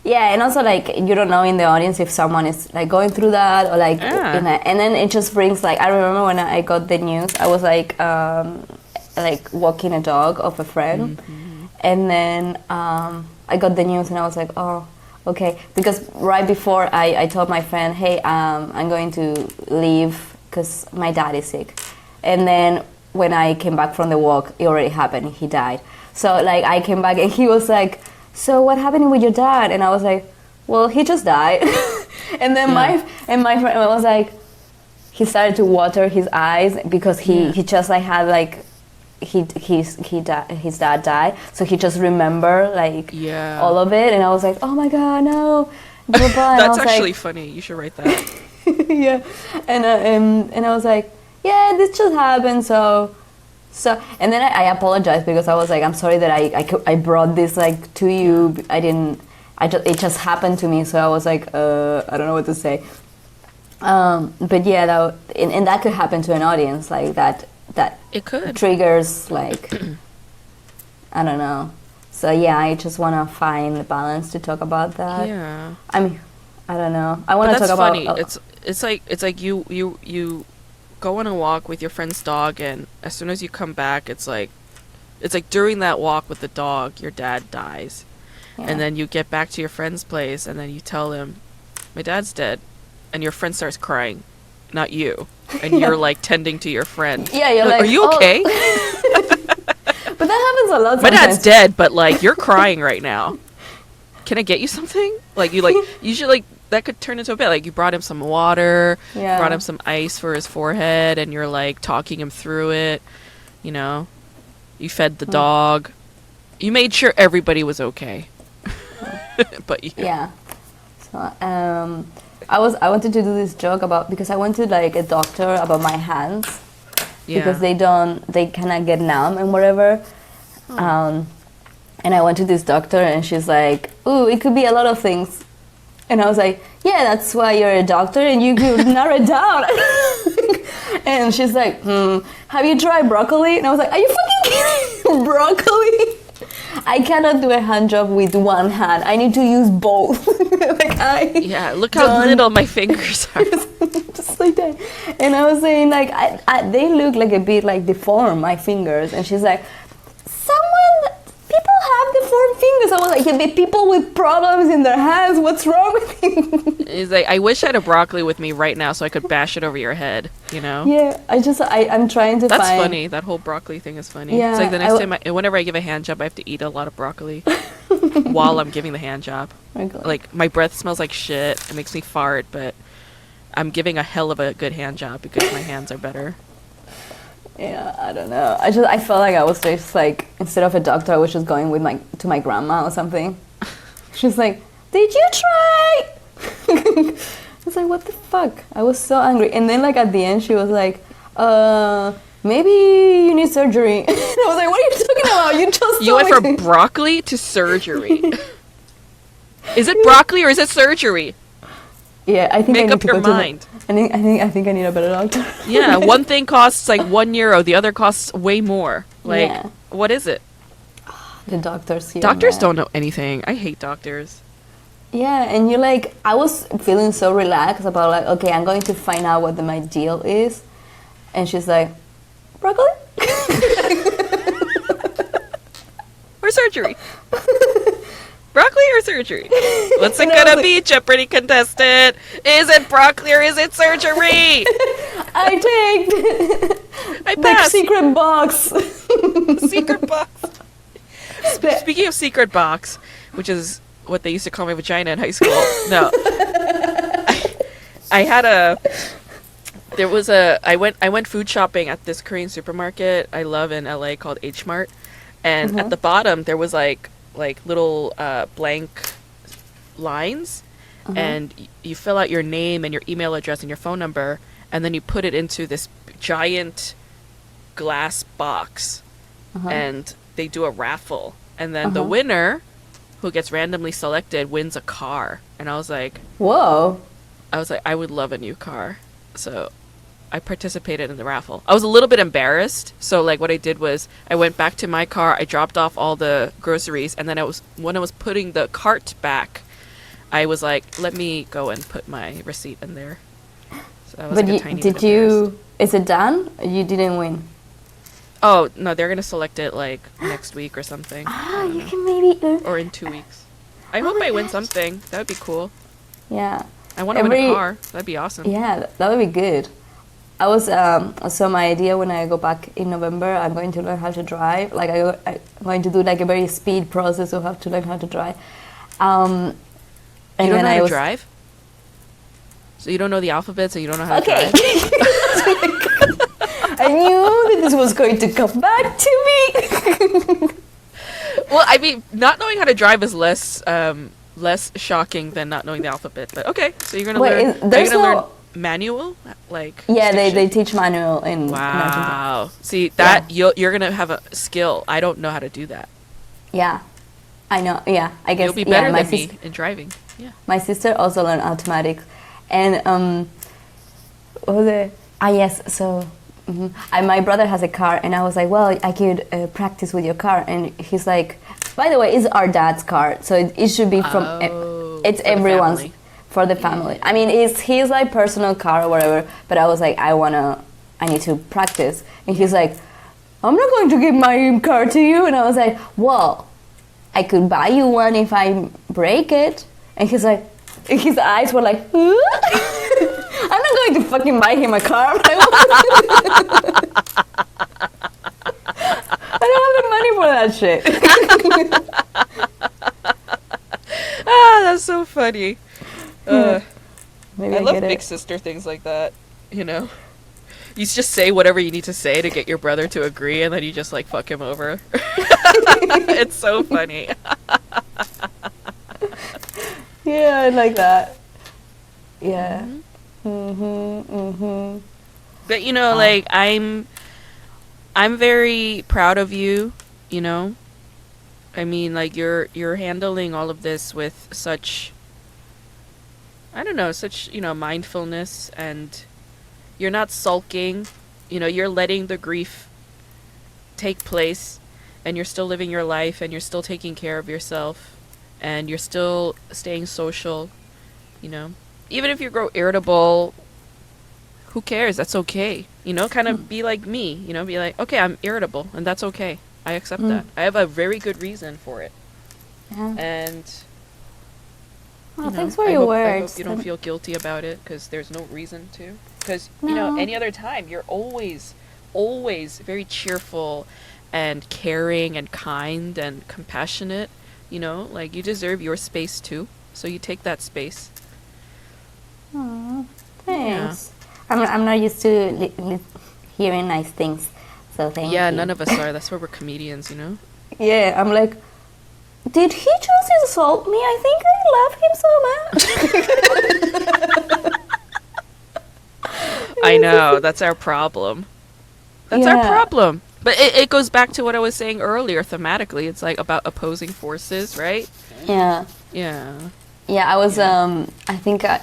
Yeah, and also, like, you don't know in the audience if someone is, like, going through that or, like, and then it just brings, like, I remember when I got the news, I was, like, walking a dog of a friend, and then I got the news and I was like, oh, okay, because right before I told my friend, hey, I'm going to leave because my dad is sick. And then when I came back from the walk, it already happened, he died. So, like, I came back and he was like, so what happened with your dad? And I was like, well, he just died. And then my friend was like, he started to water his eyes because he just, like, had, like, his dad died, so he just remember, like, all of it. And I was like, oh my God, no. That's actually, like, funny. You should write that. Yeah. And I was like, yeah, this just happened, so and then I apologized because I was like, I'm sorry that I brought this, like, to you. It just happened to me, so I was like, I don't know what to say. But yeah, and that could happen to an audience, like, that it could triggers, like, I don't know. So yeah, I just want to find the balance to talk about that. Yeah. I mean, I don't know. I want to talk about. It's like you go on a walk with your friend's dog, and as soon as you come back, it's like during that walk with the dog, your dad dies, and then you get back to your friend's place, and then you tell him, my dad's dead, and your friend starts crying, not you, and you're like tending to your friend. Yeah, you're like, are you okay? But that happens a lot. My dad's dead, but, like, you're crying right now. Can I get you something? Like, you should, like, that could turn into a bit. Like, you brought him some water, brought him some ice for his forehead, and you're, like, talking him through it. You know, you fed the dog. You made sure everybody was okay. But yeah. So I wanted to do this joke because I went to, like, a doctor about my hands. Because they kind of get numb and whatever. And I went to this doctor and she's like, ooh, it could be a lot of things. And I was like, yeah, that's why you're a doctor and you could narrow it down. And she's like, have you tried broccoli? And I was like, are you fucking kidding? Broccoli? I cannot do a hand job with one hand. I need to use both. Look how little my fingers are. Just like that. And I was saying, like, they look like a bit, like, deformed, my fingers. And she's like, people have deformed fingers. I was like, yeah, the people with problems in their hands, what's wrong with you? He's like, I wish I had a broccoli with me right now so I could bash it over your head, you know? Yeah, I'm trying to That's funny. That whole broccoli thing is funny. Yeah, it's like the next time, whenever I give a hand job, I have to eat a lot of broccoli while I'm giving the hand job. Like, my breath smells like shit. It makes me fart, but I'm giving a hell of a good hand job because my hands are better. Yeah, I don't know. I felt like I was just, like, instead of a doctor, I was just going with to my grandma or something. She's like, did you try? I was like, what the fuck? I was so angry. And then like at the end, she was like, maybe you need surgery. And I was like, what are you talking about? You just You went from broccoli to surgery. Is it broccoli or is it surgery? Yeah, I think Make up your mind. I think I need a better doctor. Yeah, one thing costs like €1, the other costs way more. Like, what is it? The doctors here. Doctors don't know anything. I hate doctors. Yeah, and you're like, I was feeling so relaxed about like, okay, I'm going to find out what my deal is. And she's like, broccoli? Or surgery? Broccoli or surgery? What's it gonna be, Jeopardy contestant? Is it broccoli or is it surgery? I passed. The secret box. Secret box. Speaking of secret box, which is what they used to call my vagina in high school. No. I went food shopping at this Korean supermarket I love in LA called H Mart, and at the bottom there was like little blank lines, and you fill out your name and your email address and your phone number, and then you put it into this giant glass box, and they do a raffle, and then the winner, who gets randomly selected, wins a car. And I was like, whoa. I would love a new car. So I participated in the raffle. I was a little bit embarrassed. So like what I did was I went back to my car, I dropped off all the groceries, and then when I was putting the cart back, I was like, let me go and put my receipt in there. So I was is it done? You didn't win. Oh, no, they're going to select it like next week or something. You can maybe... Or in 2 weeks. I hope I win something. That would be cool. Yeah. I want to win a car. That'd be awesome. Yeah, that would be good. I was, so my idea when I go back in November, I'm going to learn how to drive. Like, I'm going to do like a very speed process of how to learn how to drive. And you don't know how to drive? So you don't know the alphabet, so you don't know how to drive? I knew that this was going to come back to me. Well, I mean, not knowing how to drive is less shocking than not knowing the alphabet. But okay, so you're gonna learn manual, like they teach manual in Wow. See that you're gonna have a skill. I don't know how to do that. Yeah, I know. Yeah, I guess you'll be better than me in driving. Yeah. My sister also learned automatic, and what was it? Yes. So. My brother has a car, and I was like, well, I could practice with your car. And he's like, by the way, it's our dad's car, so it should be from it's everyone's for the family. I mean, it's his like personal car or whatever, but I was like, I need to practice. And he's like, I'm not going to give my car to you. And I was like, well, I could buy you one if I break it. And he's like, his eyes were like, huh? I'm not going to fucking buy him a car. I don't have the money for that shit. That's so funny. I love big sister things like that, you know? You just say whatever you need to say to get your brother to agree, and then you just like fuck him over. It's so funny. Yeah, I like that. Yeah. But you know, like I'm very proud of you, you know? I mean, like you're handling all of this with such mindfulness, and you're not sulking. You know, you're letting the grief take place, and you're still living your life, and you're still taking care of yourself, and you're still staying social, you know? Even if you grow irritable, who cares? That's okay. You know, kind of be like me, you know, be like, okay, I'm irritable, and that's okay. I accept that. I have a very good reason for it. Yeah. And thanks for your words. I hope you don't feel guilty about it, because there's no reason to. Because, you know, any other time, you're always very cheerful and caring and kind and compassionate, you know? Like, you deserve your space, too. So you take that space. Aww, thanks. Yeah. I'm not used to hearing nice things, so thank you. Yeah, none of us are. That's why we're comedians, you know? Yeah, I'm like, did he just insult me? I think I love him so much. I know, that's our problem. That's our problem. But it goes back to what I was saying earlier thematically. It's like about opposing forces, right? Yeah. Yeah. Yeah, I was, I think I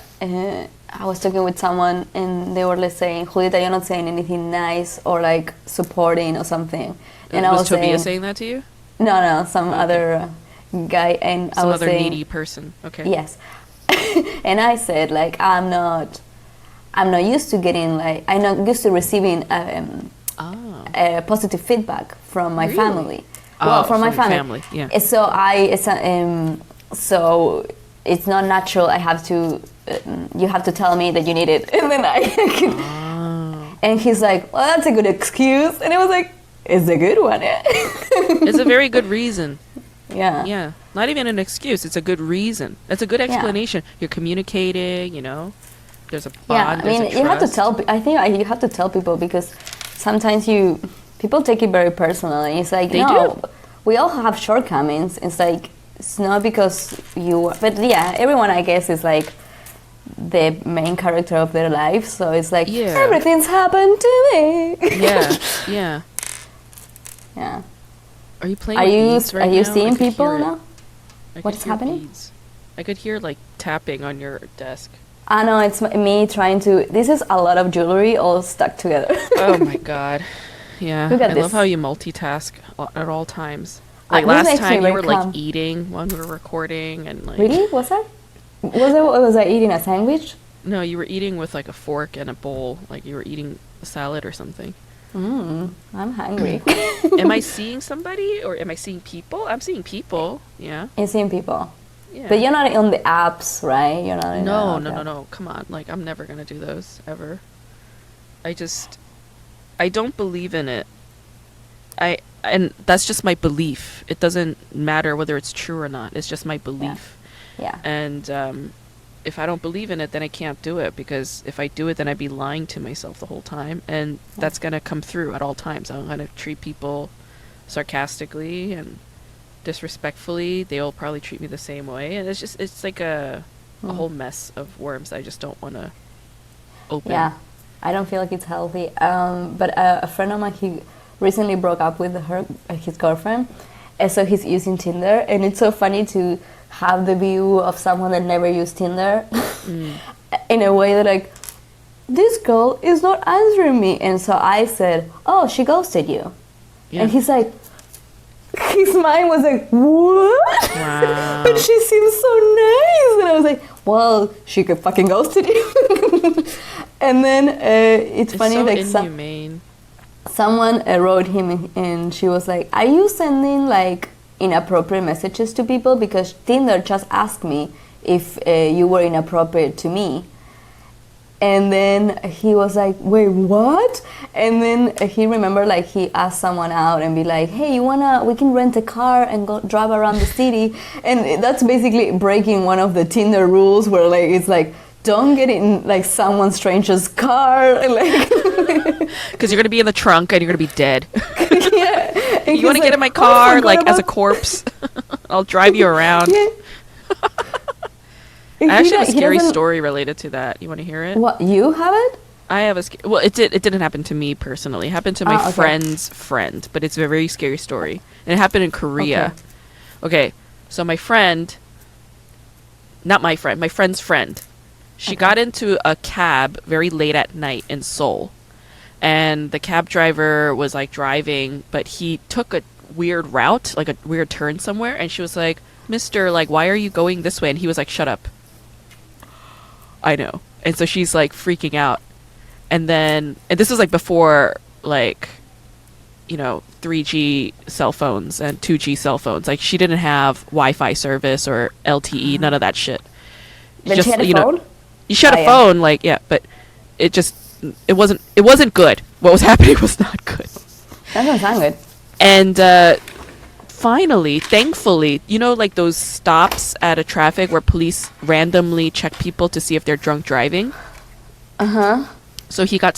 was talking with someone and they were like saying, Julieta, you're not saying anything nice or like supporting or something. And I was Tobias saying that to you? No, some other guy. And some I was other saying, needy person. Okay. Yes. And I said, like, I'm not used to getting, like, I'm not used to receiving positive feedback from my family. Well, from my family. Yeah. So so it's not natural. I have to, you have to tell me that you need it, and then I can. And he's like, well, that's a good excuse, and I was like, it's a good one. It's a very good reason. Yeah. Yeah. Not even an excuse. It's a good reason. That's a good explanation. Yeah. You're communicating. You know, there's a bond. Yeah. I mean, you have to tell. I think you have to tell people because sometimes people take it very personally. It's like, no, we all have shortcomings. It's like, it's not because but yeah, everyone, I guess, is like the main character of their life. So it's like, everything's happened to me. Yeah, yeah. Yeah. Are you playing beads right now? Are you seeing people now? What's happening? Beads. I could hear like tapping on your desk. I know, it's me trying to. This is a lot of jewelry all stuck together. Oh my god. Yeah. Look at this. Love how you multitask at all times. Like last time you were like eating when we were recording and like. Really? Was I eating a sandwich? No, you were eating with like a fork and a bowl. Like you were eating a salad or something. I'm hungry. Am I seeing somebody or am I seeing people? I'm seeing people. Yeah. You're seeing people. Yeah. But you're not on the apps, right? You're not. No. Come on. Like I'm never gonna do those ever. I don't believe in it. And that's just my belief. It doesn't matter whether it's true or not. It's just my belief. Yeah. And if I don't believe in it, then I can't do it, because if I do it, then I'd be lying to myself the whole time, and that's gonna come through at all times. I'm gonna treat people sarcastically and disrespectfully. They'll probably treat me the same way, and it's like a whole mess of worms that I just don't want to open. Yeah, I don't feel like it's healthy. But a friend of mine, he recently broke up with his girlfriend, and so he's using Tinder, and it's so funny to have the view of someone that never used Tinder in a way that, like, this girl is not answering me. And so I said, oh, she ghosted you. Yeah. And he's like, his mind was like, what? Wow. But she seems so nice. And I was like, well, she could fucking ghosted you. And then it's funny, so like, inhumane. Someone wrote him, and she was like, are you sending like inappropriate messages to people? Because Tinder just asked me if you were inappropriate to me. And then he was like, wait, what? And then he remembered, like, he asked someone out and be like, hey, we can rent a car and go drive around the city. And that's basically breaking one of the Tinder rules, where, like, it's like, don't get in, like, someone stranger's car, like, because you're gonna be in the trunk and you're gonna be dead. Yeah. You want to get in my car, like, as a corpse? I'll drive you around. Yeah. I actually have a scary story related to that. You want to hear it? What, you have it? I have well, it didn't happen to me personally. It happened to my friend's friend, but it's a very scary story, and it happened in Korea. Okay, so my friend's friend, she got into a cab very late at night in Seoul, and the cab driver was like driving, but he took a weird route, like a weird turn somewhere, and she was like, "Mister, like, why are you going this way?" And he was like, "Shut up." I know. And so she's like freaking out. And this was like before, like, 3G cell phones and 2G cell phones. Like, she didn't have Wi-Fi service or LTE, none of that shit. But she had a phone? You had a phone, like, yeah, but it wasn't good. What was happening was not good. That doesn't sound good. And finally, thankfully, like those stops at a traffic where police randomly check people to see if they're drunk driving. So he got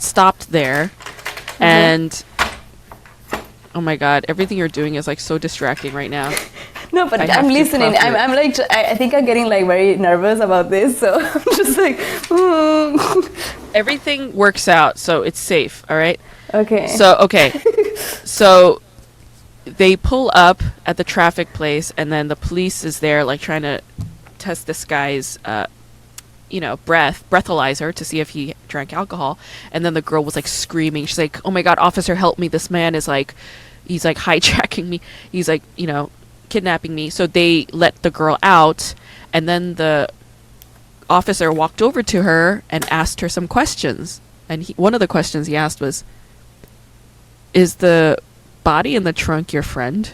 stopped there, and oh my god, everything you're doing is like so distracting right now. No, but I have I'm to listening. plow through I'm like, I think I'm getting like very nervous about this. So I'm just like, Everything works out, so it's safe. All right. okay. So they pull up at the traffic place, and then the police is there, like trying to test this guy's, breathalyzer to see if he drank alcohol. And then the girl was like screaming. She's like, "Oh my God, officer, help me! This man is like, he's like hijacking me. He's like, kidnapping me." So they let the girl out, and then the officer walked over to her and asked her some questions. And one of the questions he asked was, "Is the body in the trunk your friend?"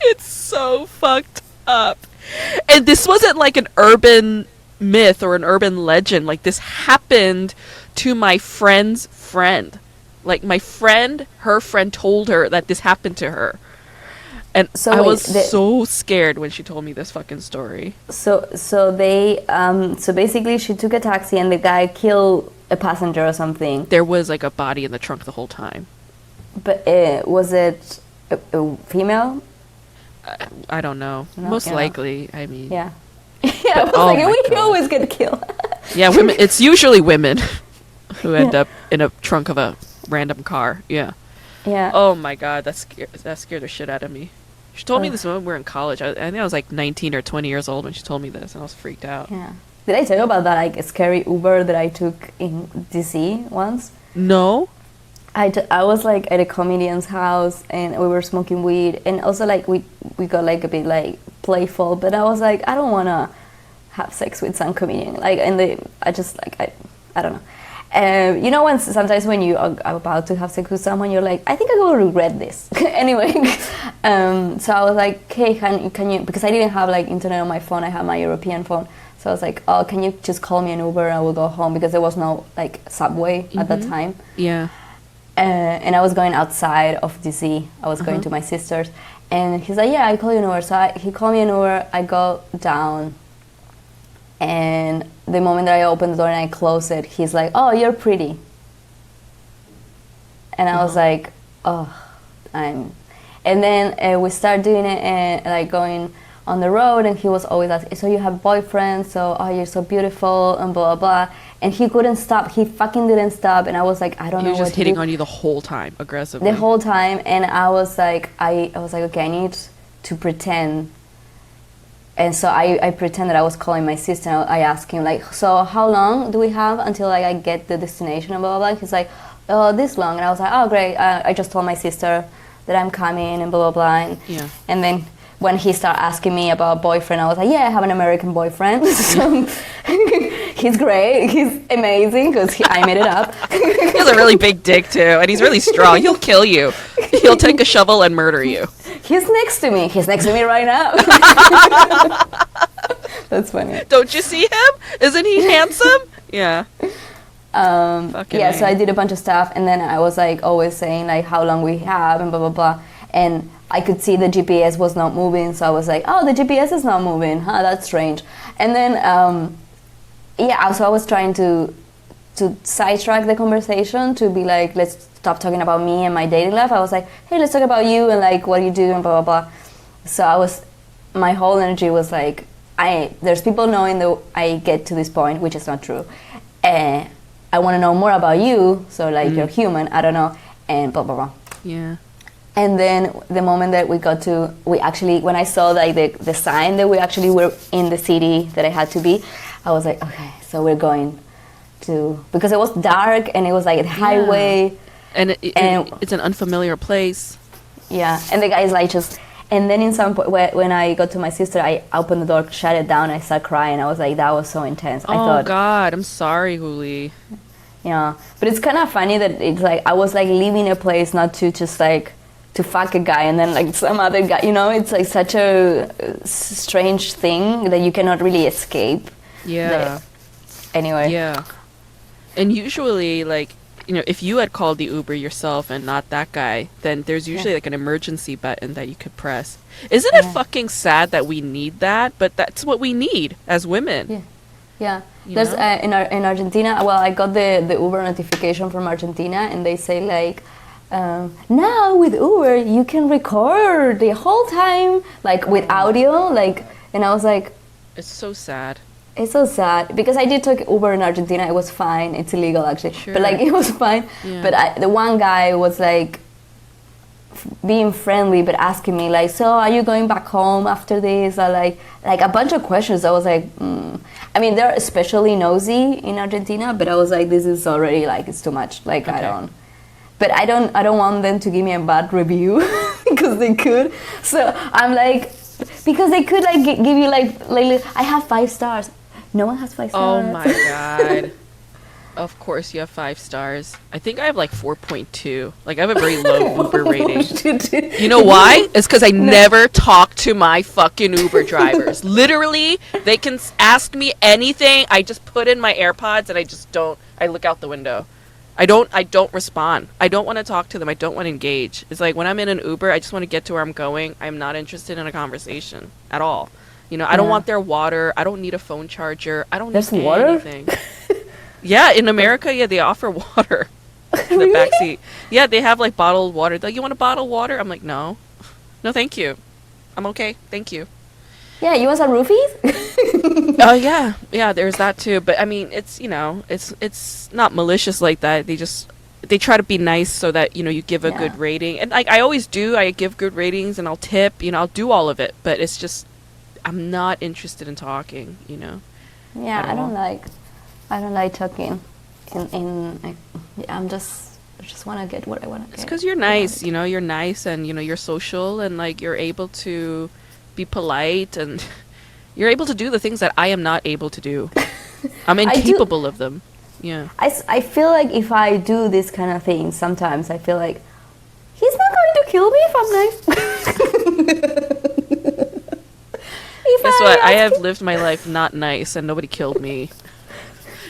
It's so fucked up. And this wasn't like an urban myth or an urban legend. Like, this happened to my friend's friend. Like, my friend, her friend told her that this happened to her. And So I wait, was so scared when she told me this fucking story. So basically she took a taxi and the guy killed a passenger or something. There was like a body in the trunk the whole time. But was it a female? I don't know. No, Most yeah. likely, I mean. Yeah. Yeah, I was oh like, my we God. always get killed. Yeah, women. It's usually women who end up in a trunk of a random car. Yeah. Yeah. Oh my God, that scared the shit out of me. She told me this when we were in college. I think I was like 19 or 20 years old when she told me this, and I was freaked out. Yeah. Did I tell you about that like scary Uber that I took in DC once? No. I was like at a comedian's house and we were smoking weed, and also like we got like a bit like playful, but I was like, I don't want to have sex with some comedian, like, and I just like I don't know. When sometimes when you are about to have sex with someone, you're like, I think I will regret this. Anyway, so I was like, hey, can you, because I didn't have like internet on my phone, I had my European phone. So I was like, oh, can you just call me an Uber and I will go home, because there was no like subway at that time. Yeah. And I was going outside of DC. I was going to my sister's, and he's like, yeah, I call you an Uber. So he called me an Uber. I go down, and the moment that I open the door and I close it, he's like, oh, you're pretty. And I was like, oh, and then we start doing it and like going on the road, and he was always asking, so you have boyfriends, so oh, you're so beautiful, and blah blah blah. And he couldn't stop. He fucking didn't stop. And I was like, I don't know what to do. He was just hitting on you the whole time, aggressively. The whole time. And I was like, okay, I need to pretend. And so I pretended I was calling my sister. I asked him, like, so how long do we have until like I get the destination and blah, blah, blah. He's like, oh, this long. And I was like, oh, great. I just told my sister that I'm coming and blah, blah, blah. And then when he started asking me about boyfriend, I was like, yeah, I have an American boyfriend. So he's great. He's amazing, because I made it up. He has a really big dick, too, and he's really strong. He'll kill you. He'll take a shovel and murder you. He's next to me. He's next to me right now. That's funny. Don't you see him? Isn't he handsome? Yeah. Yeah, so I did a bunch of stuff, and then I was like always saying like how long we have and blah, blah, blah. And I could see the GPS was not moving, so I was like, oh, the GPS is not moving. Huh, that's strange. And then, so I was trying to sidetrack the conversation to be like, let's stop talking about me and my dating life. I was like, hey, let's talk about you and like what you do and blah, blah, blah. So my whole energy was like, there's people knowing that I get to this point, which is not true. I want to know more about you, so like you're human, I don't know, and blah, blah, blah. Yeah. And then the moment that when I saw like the sign that we actually were in the city that I had to be, I was like, okay, so we're going to, because it was dark and it was like a highway. And it's an unfamiliar place. Yeah, and the guy's like and then in some point, when I got to my sister, I opened the door, shut it down, I started crying. I was like, that was so intense. I thought, God, I'm sorry, Juli. Yeah, but it's kind of funny that it's like, I was like leaving a place not to just like, to fuck a guy and then like some other guy, it's like such a strange thing that you cannot really escape. Yeah. Anyway. Yeah. And usually, like, if you had called the Uber yourself and not that guy, then there's usually like an emergency button that you could press. Isn't it fucking sad that we need that? But that's what we need as women. Yeah, You there's know? in Argentina. Well, I got the Uber notification from Argentina, and they say like, now with Uber you can record the whole time, like with audio, like. And I was like, It's so sad. it's so sad because I did take Uber in Argentina. It was fine. It's illegal actually, Sure. but like it was fine. Yeah. But the one guy was like being friendly, but asking me like, so are you going back home after this? Or like a bunch of questions. I was like, I mean, they're especially nosy in Argentina, but I was like, this is already like it's too much. Like Okay. I don't want them to give me a bad review because they could. So I'm like, because they could like give you like I have 5 stars. No one has 5 stars. Oh my god. Of course you have 5 stars. I think I have like 4.2. Like I have a very low Uber rating. You know why? It's because I never talk to my fucking Uber drivers. Literally, they can ask me anything. I just put in my AirPods and I just don't. I look out the window. I don't respond. I don't want to talk to them. I don't want to engage. It's like when I'm in an Uber, I just want to get to where I'm going. I'm not interested in a conversation at all. You know, I don't want their water. I don't need a phone charger. I don't There's need water? anything. Yeah, in America, yeah, they offer water in the backseat. Yeah, they have like bottled water. They're like, you want a bottled water? I'm like, no. No, thank you. I'm okay. Thank you. Yeah, you want some roofies? Oh yeah, yeah. There's that too. But I mean, it's it's not malicious like that. They try to be nice so that you give a good rating. And like I always do, I give good ratings and I'll tip. I'll do all of it. But it's just I'm not interested in talking. Yeah, I don't like talking. I just want to get what I want to get. It's because you're nice. You're nice and you're social and like you're able to be polite and you're able to do the things that I am not able to do. I'm incapable of them. Yeah. I feel like if I do this kind of thing, sometimes I feel like he's not going to kill me if I'm nice. Guess what? I have lived my life not nice and nobody killed me.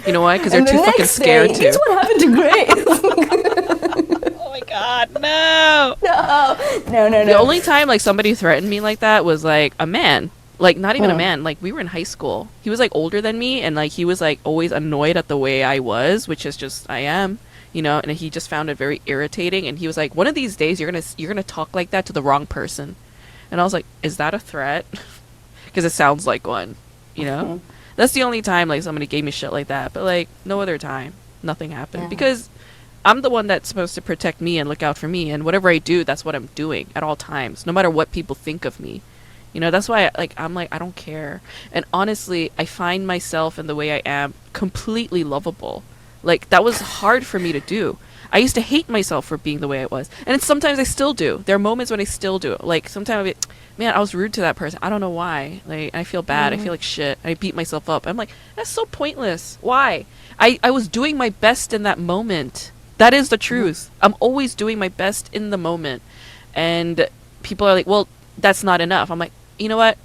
You know why? Because they're too fucking scared to. It's what happened to Grace. Oh my god, no. No. The only time like somebody threatened me like that was like a man. Like not even a man. Like we were in high school. He was like older than me and like he was like always annoyed at the way I was, which is just I am. And he just found it very irritating and he was like, one of these days you're gonna talk like that to the wrong person. And I was like, is that a threat? Because it sounds like one, That's the only time like somebody gave me shit like that. But like no other time, nothing happened because I'm the one that's supposed to protect me and look out for me. And whatever I do, that's what I'm doing at all times, no matter what people think of me. That's why I'm like I don't care. And honestly, I find myself in the way I am completely lovable. Like that was hard for me to do. I used to hate myself for being the way I was, and sometimes I still do. There are moments when I still do. Like sometimes I be, man, I was rude to that person. I don't know why. Like I feel bad. I feel like shit. I beat myself up. I'm like, that's so pointless. Why? I was doing my best in that moment. That is the truth. I'm always doing my best in the moment, and people are like, well, that's not enough. I'm like, you know what?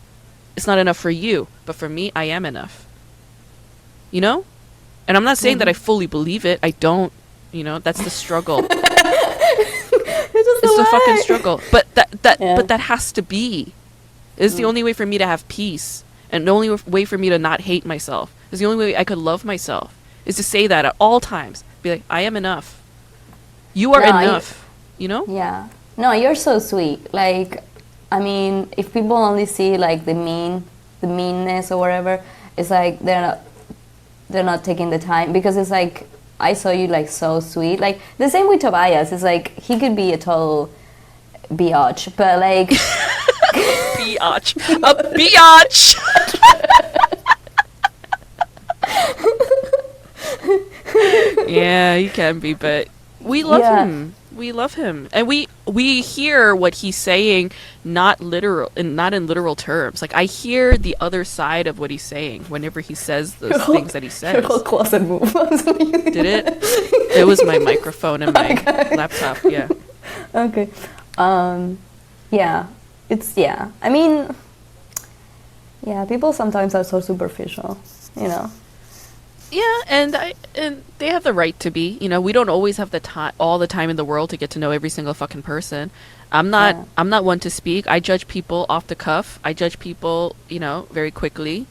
It's not enough for you, but for me, I am enough. And I'm not saying that I fully believe it. I don't. That's the struggle. It's the fucking struggle. But that has to be. It's the only way for me to have peace. And the only way for me to not hate myself. It's the only way I could love myself. Is to say that at all times. Be like, I am enough. You are enough. Yeah. No, you're so sweet. Like, I mean, if people only see like the meanness or whatever, it's like they're not taking the time because it's like I saw you like so sweet. Like the same with Tobias. It's like he could be a total biatch, but like biatch, a biatch. Yeah, he can be, but we love him. We love him, and we hear what he's saying, not in literal terms. Like I hear the other side of what he's saying whenever he says those things that he says. Your whole closet move. Did it? It was my microphone and my laptop. Yeah. Okay. Yeah. I mean, yeah. People sometimes are so superficial. Yeah, and they have the right to be. We don't always have the time, all the time in the world to get to know every single fucking person. I'm not one to speak. I judge people off the cuff. I judge people, very quickly.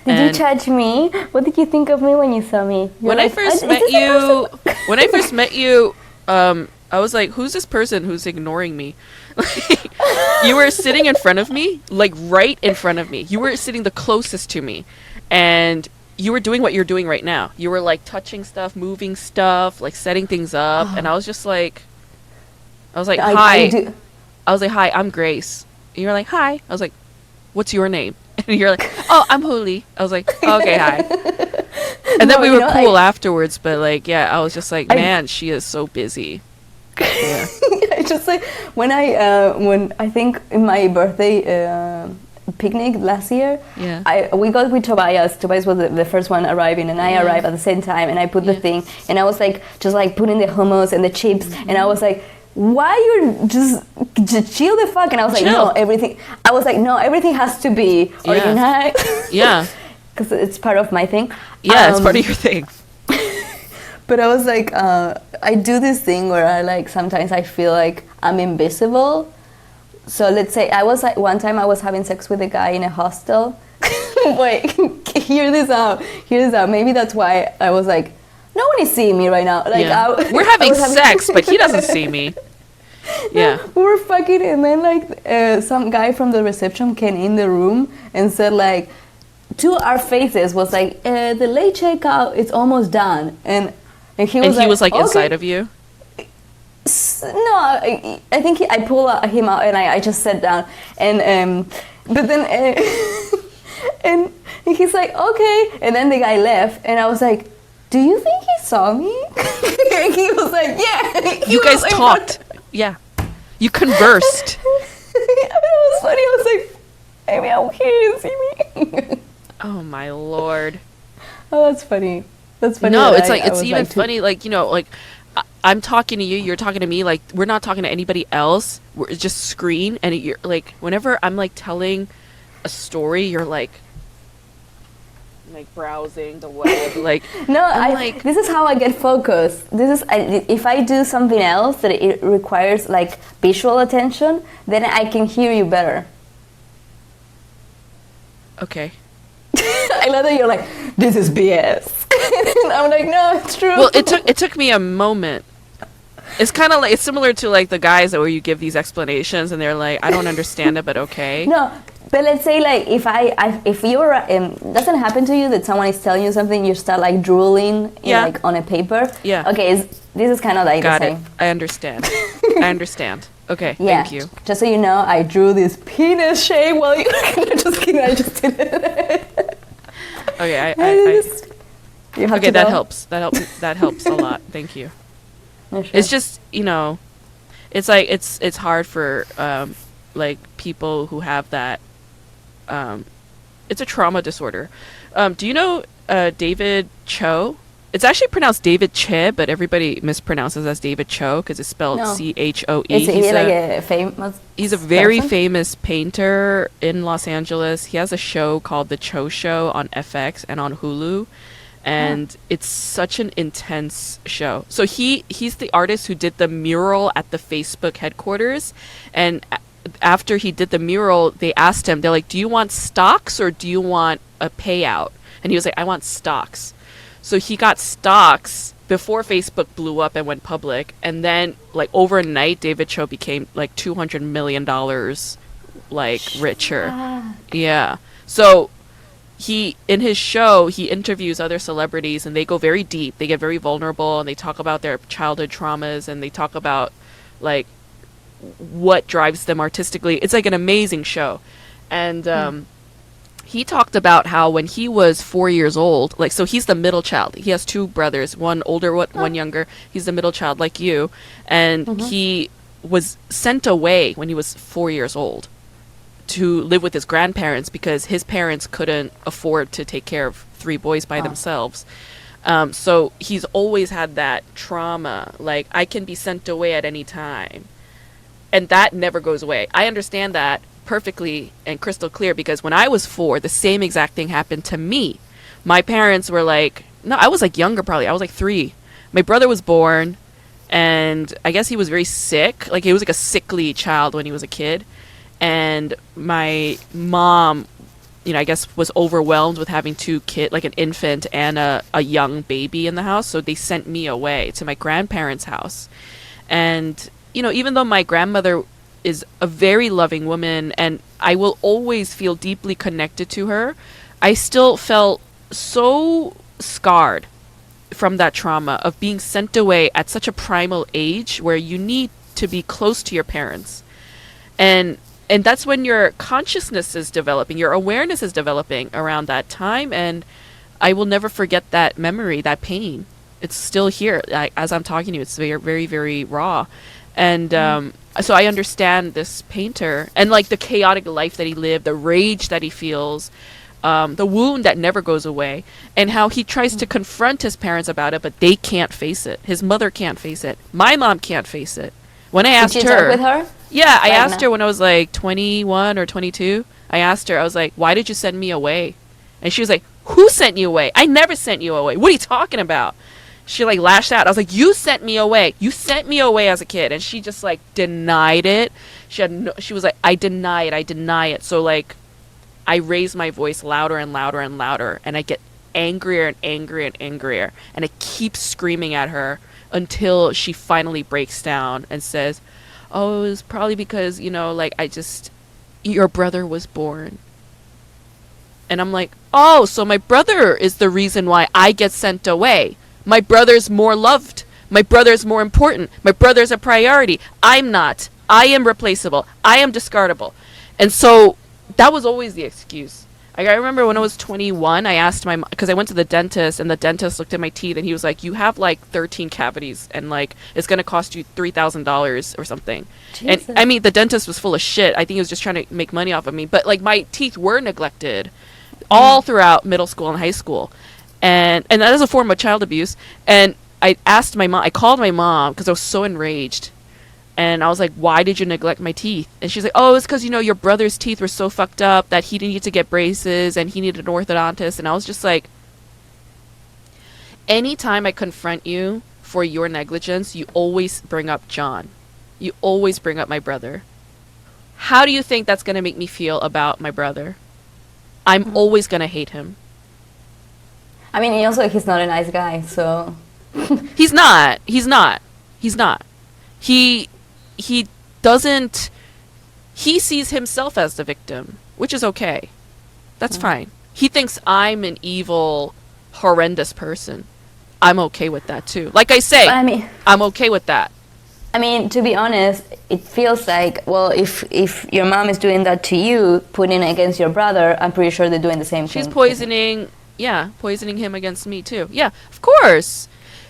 Did you judge me? What did you think of me when you saw me? When I first met you, I was like, who's this person who's ignoring me? You were sitting in front of me, like right in front of me. You were sitting the closest to me, and you were doing what you're doing right now. You were like touching stuff, moving stuff, like setting things up, and I was like, hi. I was like, hi, I'm Grace. And you were like, hi. I was like, what's your name? And you're like, oh, I'm Holy. I was like, oh, okay, hi. And then we were cool afterwards, but like, yeah, I was just like, man, she is so busy. Yeah. I just like when I think in my birthday picnic last year, we got with Tobias. Tobias was the first one arriving, and I arrived at the same time, and I put the thing, and I was like just like putting the hummus and the chips, and I was like, why you just chill the fuck? And I was like, no, everything. I was like, no, everything has to be organized. Yeah, because it's part of my thing. Yeah, it's part of your thing. But I was like, I do this thing where I like sometimes I feel like I'm invisible. So let's say I was like one time I was having sex with a guy in a hostel. Wait, hear this out. Maybe that's why I was like, no one is seeing me right now. Like we're having sex, but he doesn't see me. Yeah, we were fucking, and then like some guy from the reception came in the room and said like, to our faces was like, the late checkout is almost done, and he was like okay. Inside of you. No, I think I pulled him out and I just sat down, and but then and he's like okay, and then the guy left, and I was like, do you think he saw me? And he was like, yeah. You guys talked. Yeah. You conversed. It was funny. I was like, maybe he didn't see me. Oh my lord. Oh, that's funny. That's funny. No, it's like, it's even funny, like, you know, like, I'm talking to you, you're talking to me, like, we're not talking to anybody else. We're just screen, and you're like, whenever I'm like telling a story, you're like browsing the web, like no, like this is how I get focused. This is if I do something else that it requires like visual attention, then I can hear you better. Okay. I love that you're like, this is BS. And I'm like, no, it's true. Well, it took me a moment. It's kind of like, it's similar to like the guys that where you give these explanations and they're like, I don't understand it, but okay. No, but let's say like if you're doesn't happen to you that someone is telling you something, you start like drooling like on a paper. Yeah. Okay, this is kind of like got the it. same. I understand. I understand. Okay. Yeah. Thank you. Just so you know, I drew this penis shape while you. Just kidding. I just did it. Okay. You have okay, to that know? helps. That helps a lot. Thank you. Yeah, sure. It's just, you know, it's like it's hard for like people who have that. It's a trauma disorder. Do you know David Choe? It's actually pronounced David Che, but everybody mispronounces as David Choe because it's spelled Choe. Is he like a famous? He's a very famous painter in Los Angeles. He has a show called The Choe Show on FX and on Hulu. And it's such an intense show. So he's the artist who did the mural at the Facebook headquarters. And after he did the mural, they asked him, they're like, do you want stocks or do you want a payout? And he was like, I want stocks. So he got stocks before Facebook blew up and went public. And then like overnight, David Choe became like $200 million like richer. Yeah. So in his show, he interviews other celebrities and they go very deep. They get very vulnerable and they talk about their childhood traumas and they talk about like what drives them artistically. It's like an amazing show. And he talked about how when he was 4 years old, like, so he's the middle child. He has two brothers, one older, one younger. He's the middle child like you. And he was sent away when he was 4 years old to live with his grandparents because his parents couldn't afford to take care of three boys by themselves. So he's always had that trauma, like, I can be sent away at any time. And that never goes away. I understand that perfectly and crystal clear because when I was 4, the same exact thing happened to me. My parents were like, no, I was like younger probably. I was like 3. My brother was born and I guess he was very sick. Like he was like a sickly child when he was a kid. And my mom I guess was overwhelmed with having two kids, like an infant and a young baby in the house. So they sent me away to my grandparents' house. And, even though my grandmother is a very loving woman and I will always feel deeply connected to her, I still felt so scarred from that trauma of being sent away at such a primal age where you need to be close to your parents. And that's when your consciousness is developing, your awareness is developing around that time. And I will never forget that memory, that pain. It's still here. As I'm talking to you, it's very, very, very raw. And so I understand this painter and like the chaotic life that he lived, the rage that he feels, the wound that never goes away, and how he tries to confront his parents about it, but they can't face it. His mother can't face it. My mom can't face it. When I asked Did you her, talk with her? yeah, I Right asked now. her when I was like 21 or 22. I asked her, I was like, why did you send me away? And she was like, who sent you away? I never sent you away. What are you talking about? She like lashed out. I was like, you sent me away. You sent me away as a kid. And she just like denied it. She was like, I deny it. I deny it. So like, I raise my voice louder and louder and louder. And I get angrier and angrier and angrier. And I keep screaming at her until she finally breaks down and says, oh, it was probably because, your brother was born. And I'm like, oh, so my brother is the reason why I get sent away. My brother's more loved. My brother's more important. My brother's a priority. I'm not. I am replaceable. I am discardable. And so that was always the excuse. I remember when I was 21, I asked my mom, because I went to the dentist, and the dentist looked at my teeth, and he was like, you have like 13 cavities, and like it's going to cost you $3,000 or something. Jesus. And I mean, the dentist was full of shit. I think he was just trying to make money off of me. But like my teeth were neglected all throughout middle school and high school. And that is a form of child abuse. And I asked my mom, I called my mom because I was so enraged. And I was like, why did you neglect my teeth? And she's like, oh, it's because, your brother's teeth were so fucked up that he needed to get braces and he needed an orthodontist. And I was just like, anytime I confront you for your negligence, you always bring up John. You always bring up my brother. How do you think that's going to make me feel about my brother? I'm always going to hate him. I mean, he's not a nice guy, so... He's not. He's not. He's not. He doesn't, he sees himself as the victim, which is okay. That's fine. He thinks I'm an evil, horrendous person. I'm okay with that too. Like I say, I'm okay with that. I mean, to be honest, it feels like, well, if your mom is doing that to you, putting it against your brother, I'm pretty sure they're doing the same thing. She's poisoning him against me too. Yeah, of course.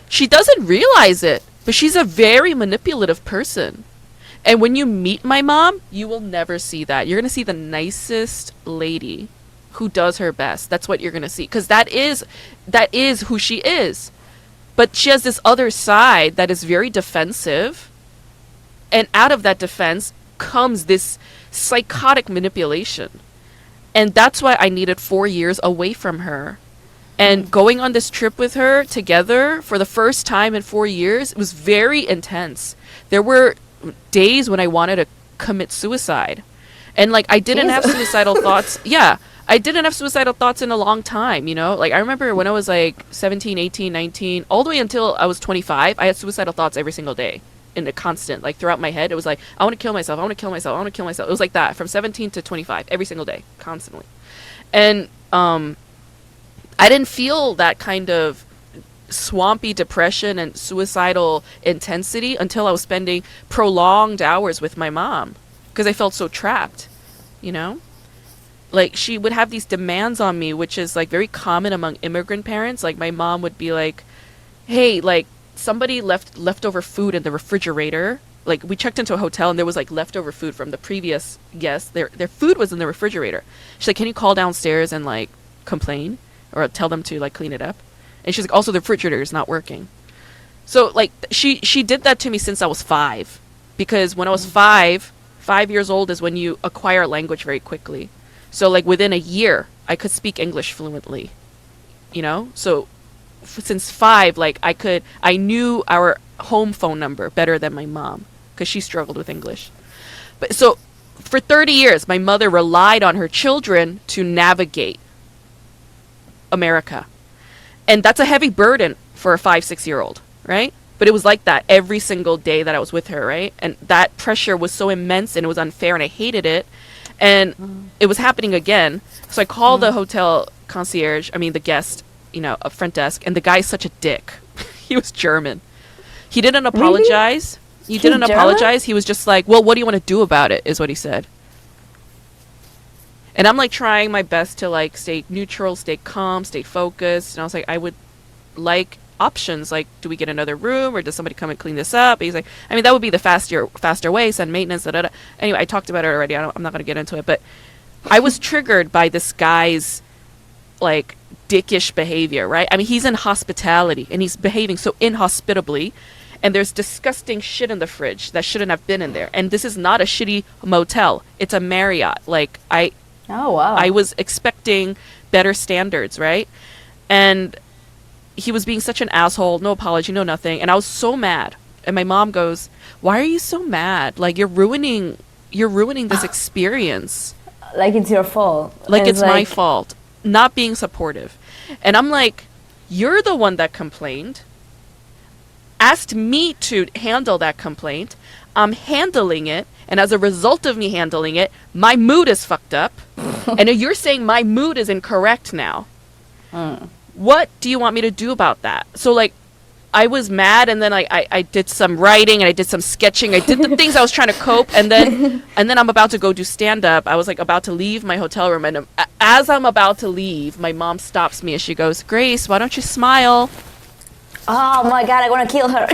She doesn't realize it, but she's a very manipulative person. And when you meet my mom, you will never see that. You're going to see the nicest lady who does her best. That's what you're going to see. Because that is who she is. But she has this other side that is very defensive. And out of that defense comes this psychotic manipulation. And that's why I needed 4 years away from her. And going on this trip with her together for the first time in 4 years, it was very intense. There were days when I wanted to commit suicide. And like I didn't have suicidal thoughts. Yeah, I didn't have suicidal thoughts in a long time, Like I remember when I was like 17, 18, 19, all the way until I was 25, I had suicidal thoughts every single day. In a constant, like throughout my head, it was like, I want to kill myself, I want to kill myself, I want to kill myself. It was like that from 17 to 25, every single day, constantly. And I didn't feel that kind of swampy depression and suicidal intensity until I was spending prolonged hours with my mom because I felt so trapped, Like she would have these demands on me, which is like very common among immigrant parents. Like my mom would be like, hey, like somebody left leftover food in the refrigerator. Like we checked into a hotel and there was like leftover food from the previous guests. Their food was in the refrigerator. She's like, can you call downstairs and like complain or tell them to like clean it up? And she's like, also the refrigerator is not working. So like she did that to me since I was 5, because when I was 5 years old is when you acquire language very quickly. So like within a year I could speak English fluently, So since 5, like I knew our home phone number better than my mom because she struggled with English. But so for 30 years, my mother relied on her children to navigate America. And that's a heavy burden for a 5, 6 year old, right? But it was like that every single day that I was with her, right? And that pressure was so immense and it was unfair and I hated it. And it was happening again. So I called the hotel concierge, the guest, a front desk, and the guy's such a dick. He was German. He didn't apologize. Really? He didn't apologize. He was just like, well, what do you want to do about it, is what he said. And I'm like trying my best to like stay neutral, stay calm, stay focused. And I was like, I would like options. Like, do we get another room or does somebody come and clean this up? And he's like, that would be the faster way, send maintenance, da-da-da. Anyway, I talked about it already. I'm not going to get into it. But I was triggered by this guy's like dickish behavior, right? He's in hospitality and he's behaving so inhospitably. And there's disgusting shit in the fridge that shouldn't have been in there. And this is not a shitty motel. It's a Marriott. Like, oh, wow. I was expecting better standards, right? And he was being such an asshole, no apology, no nothing. And I was so mad. And my mom goes, why are you so mad? Like, you're ruining this experience. Like it's your fault. Like it's my fault. Not being supportive. And I'm like, you're the one that complained. Asked me to handle that complaint. I'm handling it. And as a result of me handling it, my mood is fucked up. And you're saying my mood is incorrect now. What do you want me to do about that? So, like, I was mad, and then I did some writing, and I did some sketching. I did the things I was trying to cope, and then I'm about to go do stand-up. I was, like, about to leave my hotel room, and as I'm about to leave, my mom stops me, and she goes, Grace, why don't you smile? Oh, my God, I want to kill her.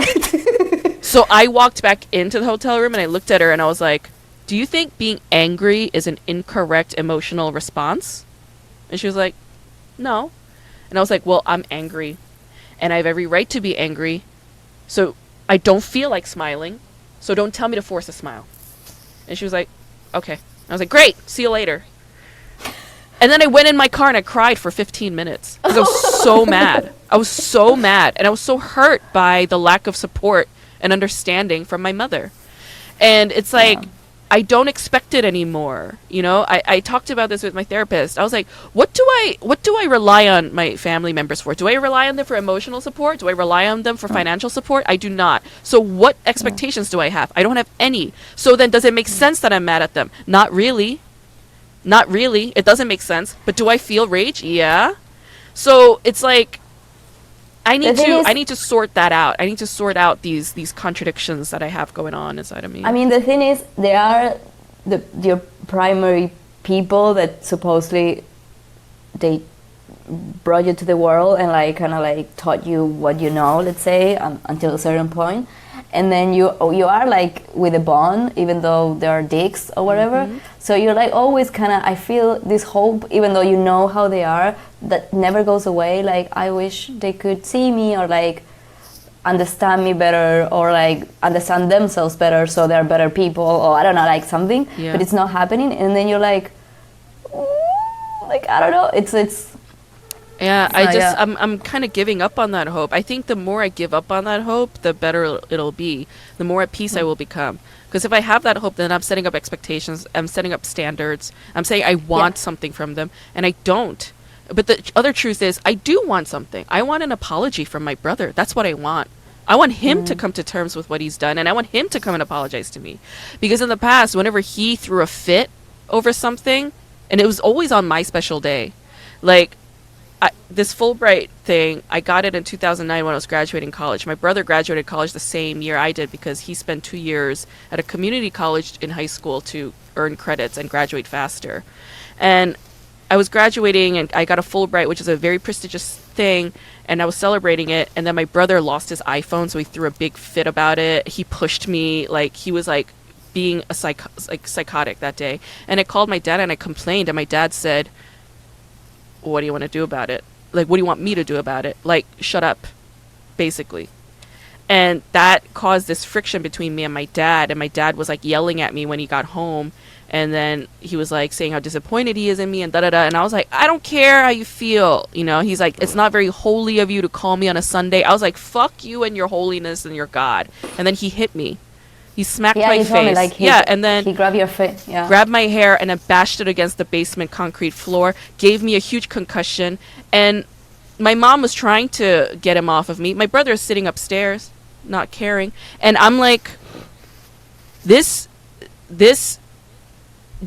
So I walked back into the hotel room, and I looked at her, and I was like, do you think being angry is an incorrect emotional response? And she was like, no. And I was like, well, I'm angry. And I have every right to be angry. So I don't feel like smiling. So don't tell me to force a smile. And she was like, okay. I was like, great. See you later. And then I went in my car and I cried for 15 minutes. Because I was so mad. I was so mad. And I was so hurt by the lack of support and understanding from my mother. And it's like, I don't expect it anymore. I talked about this with my therapist. I was like, what do I rely on my family members for? Do I rely on them for emotional support? Do I rely on them for financial support? I do not. So what expectations do I have? I don't have any. So then does it make sense that I'm mad at them? Not really. Not really. It doesn't make sense. But do I feel rage? Yeah. So it's like, I need to sort that out. I need to sort out these contradictions that I have going on inside of me. The thing is, they are your primary people that supposedly they brought you to the world and like kind of like taught you what you know, let's say, until a certain point. And then you are like with a bond, even though they are dicks or whatever. So you're like always kind of, I feel this hope, even though you know how they are, that never goes away. Like, I wish they could see me or like understand me better or like understand themselves better so they're better people or I don't know, like something. Yeah. But it's not happening. And then you're like I don't know. It's yeah, I'm kind of giving up on that hope. I think the more I give up on that hope, the better it'll be. The more at peace I will become. Because if I have that hope, then I'm setting up expectations. I'm setting up standards. I'm saying I want something from them, and I don't. But the other truth is, I do want something. I want an apology from my brother. That's what I want. I want him to come to terms with what he's done, and I want him to come and apologize to me. Because in the past, whenever he threw a fit over something, and it was always on my special day, like, this Fulbright thing, I got it in 2009 when I was graduating college. My brother graduated college the same year I did because he spent 2 years at a community college in high school to earn credits and graduate faster. And I was graduating and I got a Fulbright, which is a very prestigious thing, and I was celebrating it. And then my brother lost his iPhone, so he threw a big fit about it. He pushed me, like he was like being a psychotic that day. And I called my dad and I complained, and my dad said, what do you want to do about it? Like, what do you want me to do about it? Like, shut up, basically. And that caused this friction between me and my dad. And my dad was like yelling at me when he got home. And then he was like saying how disappointed he is in me and da-da-da. And I was like, I don't care how you feel. He's like, it's not very holy of you to call me on a Sunday. I was like, fuck you and your holiness and your God. And then he hit me. He smacked Yeah, my you told me face. like And then he grabbed your face. Yeah. grabbed my hair and then bashed it against the basement concrete floor, gave me a huge concussion, and my mom was trying to get him off of me. My brother is sitting upstairs, not caring, and I'm like, this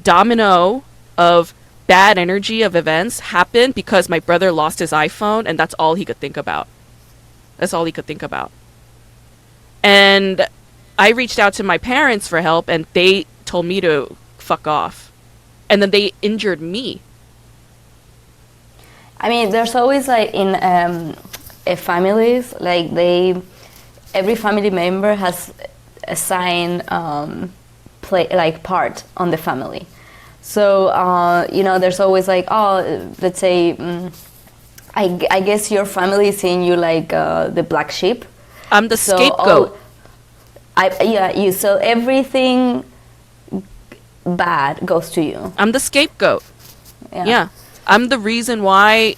domino of bad energy of events happened because my brother lost his iPhone, and that's all he could think about. That's all he could think about. And I reached out to my parents for help, and they told me to fuck off. And then they injured me. I mean, there's always like in families, like every family member has assigned part on the family. So there's always like, let's say, I guess your family is seeing you like the black sheep. I'm the scapegoat. So everything bad goes to you. I'm the scapegoat. Yeah. I'm the reason why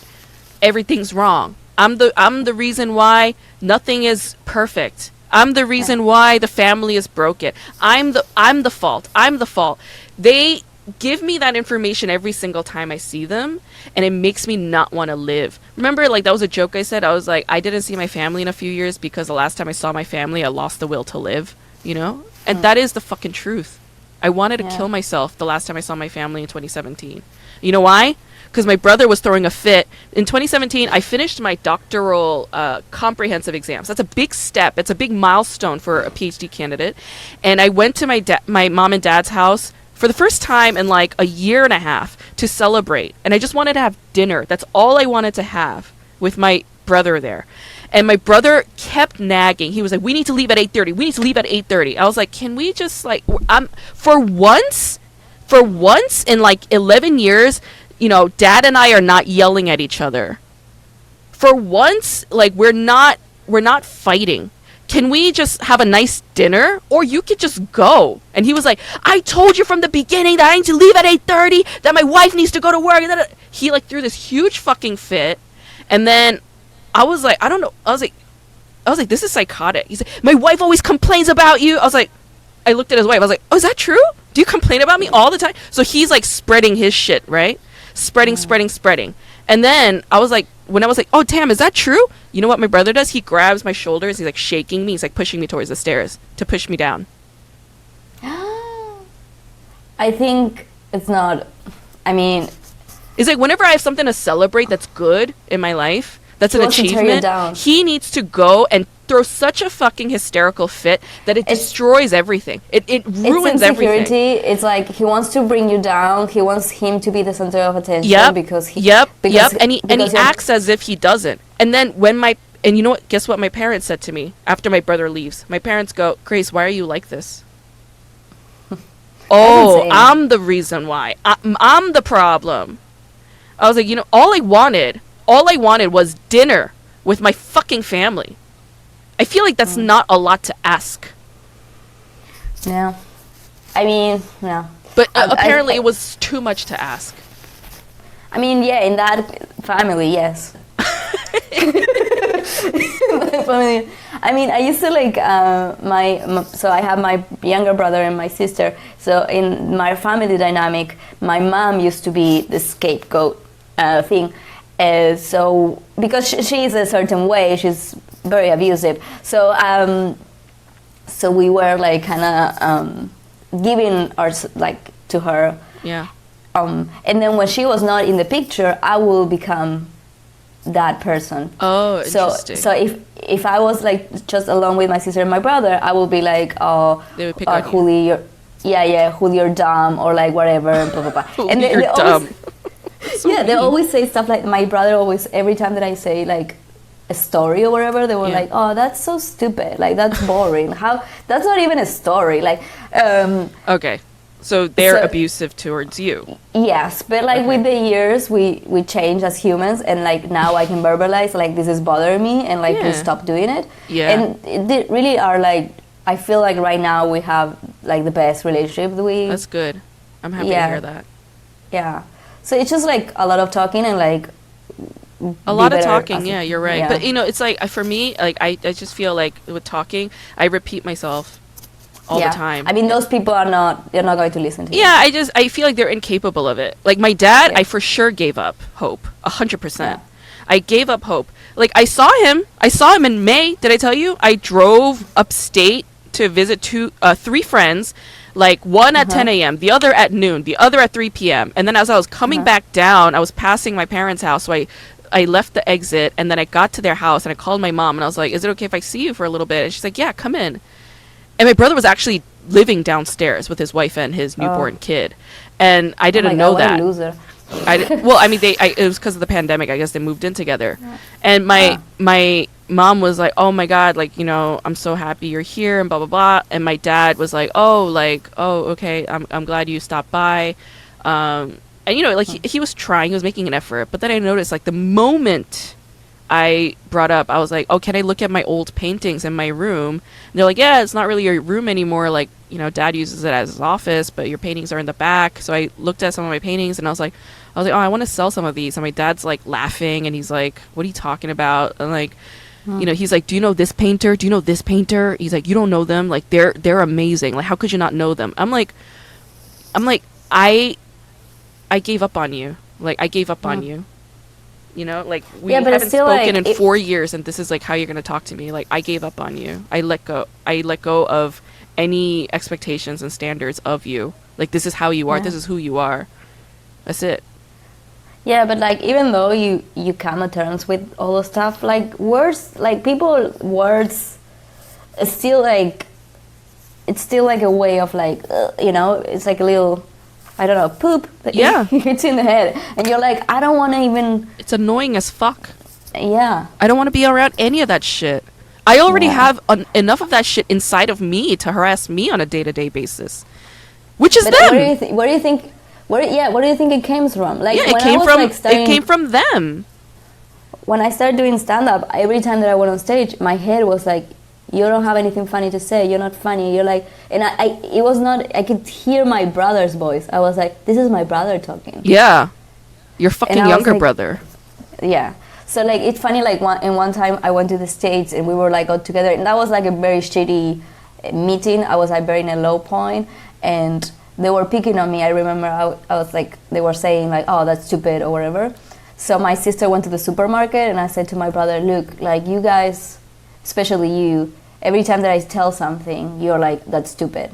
everything's wrong. I'm the reason why nothing is perfect. I'm the reason why the family is broken. I'm the fault. I'm the fault. They give me that information every single time I see them, and it makes me not want to live. Remember, like, that was a joke I said. I was like, I didn't see my family in a few years because the last time I saw my family, I lost the will to live, you know? And that is the fucking truth. I wanted to kill myself the last time I saw my family in 2017. You know why? Because my brother was throwing a fit. In 2017, I finished my doctoral comprehensive exams. That's a big step. It's a big milestone for a PhD candidate. And I went to my mom and dad's house for the first time in like a year and a half to celebrate. And I just wanted to have dinner. That's all I wanted to have with my brother there. And my brother kept nagging. He was like, we need to leave at 8:30. We need to leave at 8:30. I was like, can we just like, for once in like 11 years, you know, Dad and I are not yelling at each other. For once, like, we're not fighting. Can we just have a nice dinner? Or you could just go. And he was like, I told you from the beginning that I need to leave at 8:30, that my wife needs to go to work. And he like threw this huge fucking fit. And then I was like, I don't know. I was like, this is psychotic. He said, my wife always complains about you. I looked at his wife. I was like, oh, is that true? Do you complain about me all the time? So he's like spreading his shit, right? Spreading. And then I was like, when I was like, oh, damn, is that true? You know what my brother does? He grabs my shoulders. He's like shaking me. He's like pushing me towards the stairs to push me down. I think it's not, I mean... It's like whenever I have something to celebrate that's good in my life, that's an achievement, he needs to go and throw such a fucking hysterical fit that it destroys everything. It ruins everything. It's like he wants to bring you down. He wants him to be the center of attention. Because he acts as if he doesn't. And then and you know what? Guess what my parents said to me after my brother leaves? My parents go, Grace, why are you like this? Oh, I'm the reason why. I'm the problem. I was like, you know, all I wanted was dinner with my fucking family. I feel like that's not a lot to ask. No. I mean, no. But apparently it was too much to ask. I mean, yeah, in that family, yes. Family. I mean, I used to like so I have my younger brother and my sister. So in my family dynamic, my mom used to be the scapegoat thing. So because she is a certain way, she's very abusive. So so we were like kind of giving like to her. Yeah. And then when she was not in the picture, I will become that person. Oh, interesting. So if I was like just alone with my sister and my brother, I will be like, oh, they would pick on Juli, Juli, you're dumb, or like whatever, blah blah blah. And you're dumb. So they always say stuff like, my brother always, every time that I say like a story or whatever, they were like, oh, that's so stupid, like that's boring. How, that's not even a story, like okay, so they're abusive towards you. Yes, but like with the years we change as humans, and like now I can verbalize like this is bothering me, and like please stop doing it. And it really are like, I feel like right now we have like the best relationship that we... That's good. I'm happy to hear that. Yeah. So it's just like a lot of talking and like a lot of talking. Yeah, you're right. Yeah. But you know, it's like for me, like I just feel like with talking, I repeat myself. all the time. I mean, those people are not, they're not going to listen to you. Yeah, I feel like they're incapable of it. Like my dad, Yeah. I for sure gave up hope, 100%. Yeah. I gave up hope. Like I saw him in May. Did I tell you? I drove upstate to visit three friends, like one at 10 a.m., the other at noon, the other at 3 p.m. And then as I was coming back down, I was passing my parents' house, so I left the exit, and then I got to their house, and I called my mom, and I was like, is it okay if I see you for a little bit? And she's like, yeah, come in. And my brother was actually living downstairs with his wife and his newborn kid. And I didn't know that. What a loser. Well, I mean, it was because of the pandemic. I guess they moved in together. And my mom was like, oh my God, like, you know, I'm so happy you're here and blah, blah, blah. And my dad was like, oh, okay, I'm glad you stopped by. And, you know, like he was trying, he was making an effort. But then I noticed, like, the moment I brought up, I was like, oh, can I look at my old paintings in my room? And they're like, yeah, it's not really your room anymore. Like, you know, Dad uses it as his office, but your paintings are in the back. So I looked at some of my paintings, and I was like, oh, I want to sell some of these. And my dad's like laughing, and he's like, what are you talking about? And like, you know, he's like, do you know this painter? Do you know this painter? He's like, you don't know them? Like, they're amazing. Like, how could you not know them? I'm like, I gave up on you. Like, I gave up on you. You know, like, we haven't spoken in 4 years, and this is like how you're gonna talk to me. Like, I gave up on you. I let go of any expectations and standards of you. Like, this is how you are. This is who you are. That's it. Yeah, but like, even though you come to terms with all the stuff, like words, like words, it's still like a way of like, you know, it's like a little, I don't know, poop that hits you in the head, and you're like, I don't want to even. It's annoying as fuck. Yeah. I don't want to be around any of that shit. I already have enough of that shit inside of me to harass me on a day-to-day basis, which is them. What do you think? What do you think it came from? Like, it came from them. When I started doing stand-up, every time that I went on stage, my head was like, you don't have anything funny to say. You're not funny. You're like, and it was not. I could hear my brother's voice. I was like, this is my brother talking. Yeah, your fucking younger brother. Yeah. So like, it's funny. Like one time I went to the States, and we were like all together, and that was like a very shitty meeting. I was like very in a low point, and they were picking on me. I remember I was like, they were saying like, oh, that's stupid or whatever. So my sister went to the supermarket, and I said to my brother, look, like, you guys, especially you, every time that I tell something, you're like, that's stupid.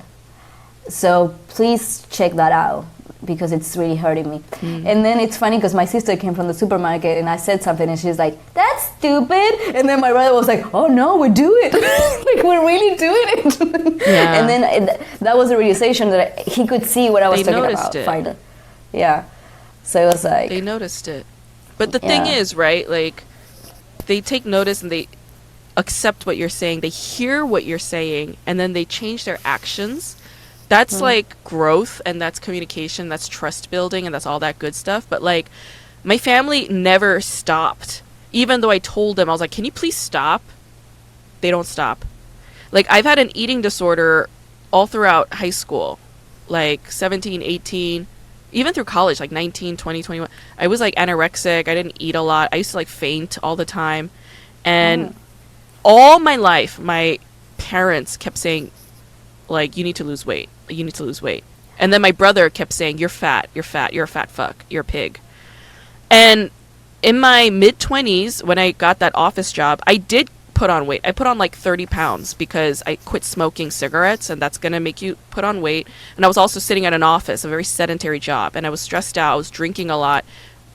So please check that out, because it's really hurting me. And then it's funny because my sister came from the supermarket, and I said something, and she's like, that's stupid. And then my brother was like, oh no, we do it. Like, we're really doing it. Yeah. And then that was a realization that he could see what I was talking about. Finally. Yeah. So it was like, they noticed it. But the thing is, right, like, they take notice and they accept what you're saying. They hear what you're saying, and then they change their actions. That's like growth, and that's communication, that's trust building, and that's all that good stuff. But like, my family never stopped. Even though I told them, I was like, can you please stop? They don't stop. Like, I've had an eating disorder all throughout high school, like 17, 18, even through college, like 19, 20, 21. I was like anorexic. I didn't eat a lot. I used to like faint all the time. And all my life, my parents kept saying, like, you need to lose weight. You need to lose weight. And then my brother kept saying, you're fat. You're fat. You're a fat fuck. You're a pig. And in my mid-20s, when I got that office job, I did put on weight. I put on like 30 pounds because I quit smoking cigarettes, and that's going to make you put on weight. And I was also sitting at an office, a very sedentary job, and I was stressed out. I was drinking a lot.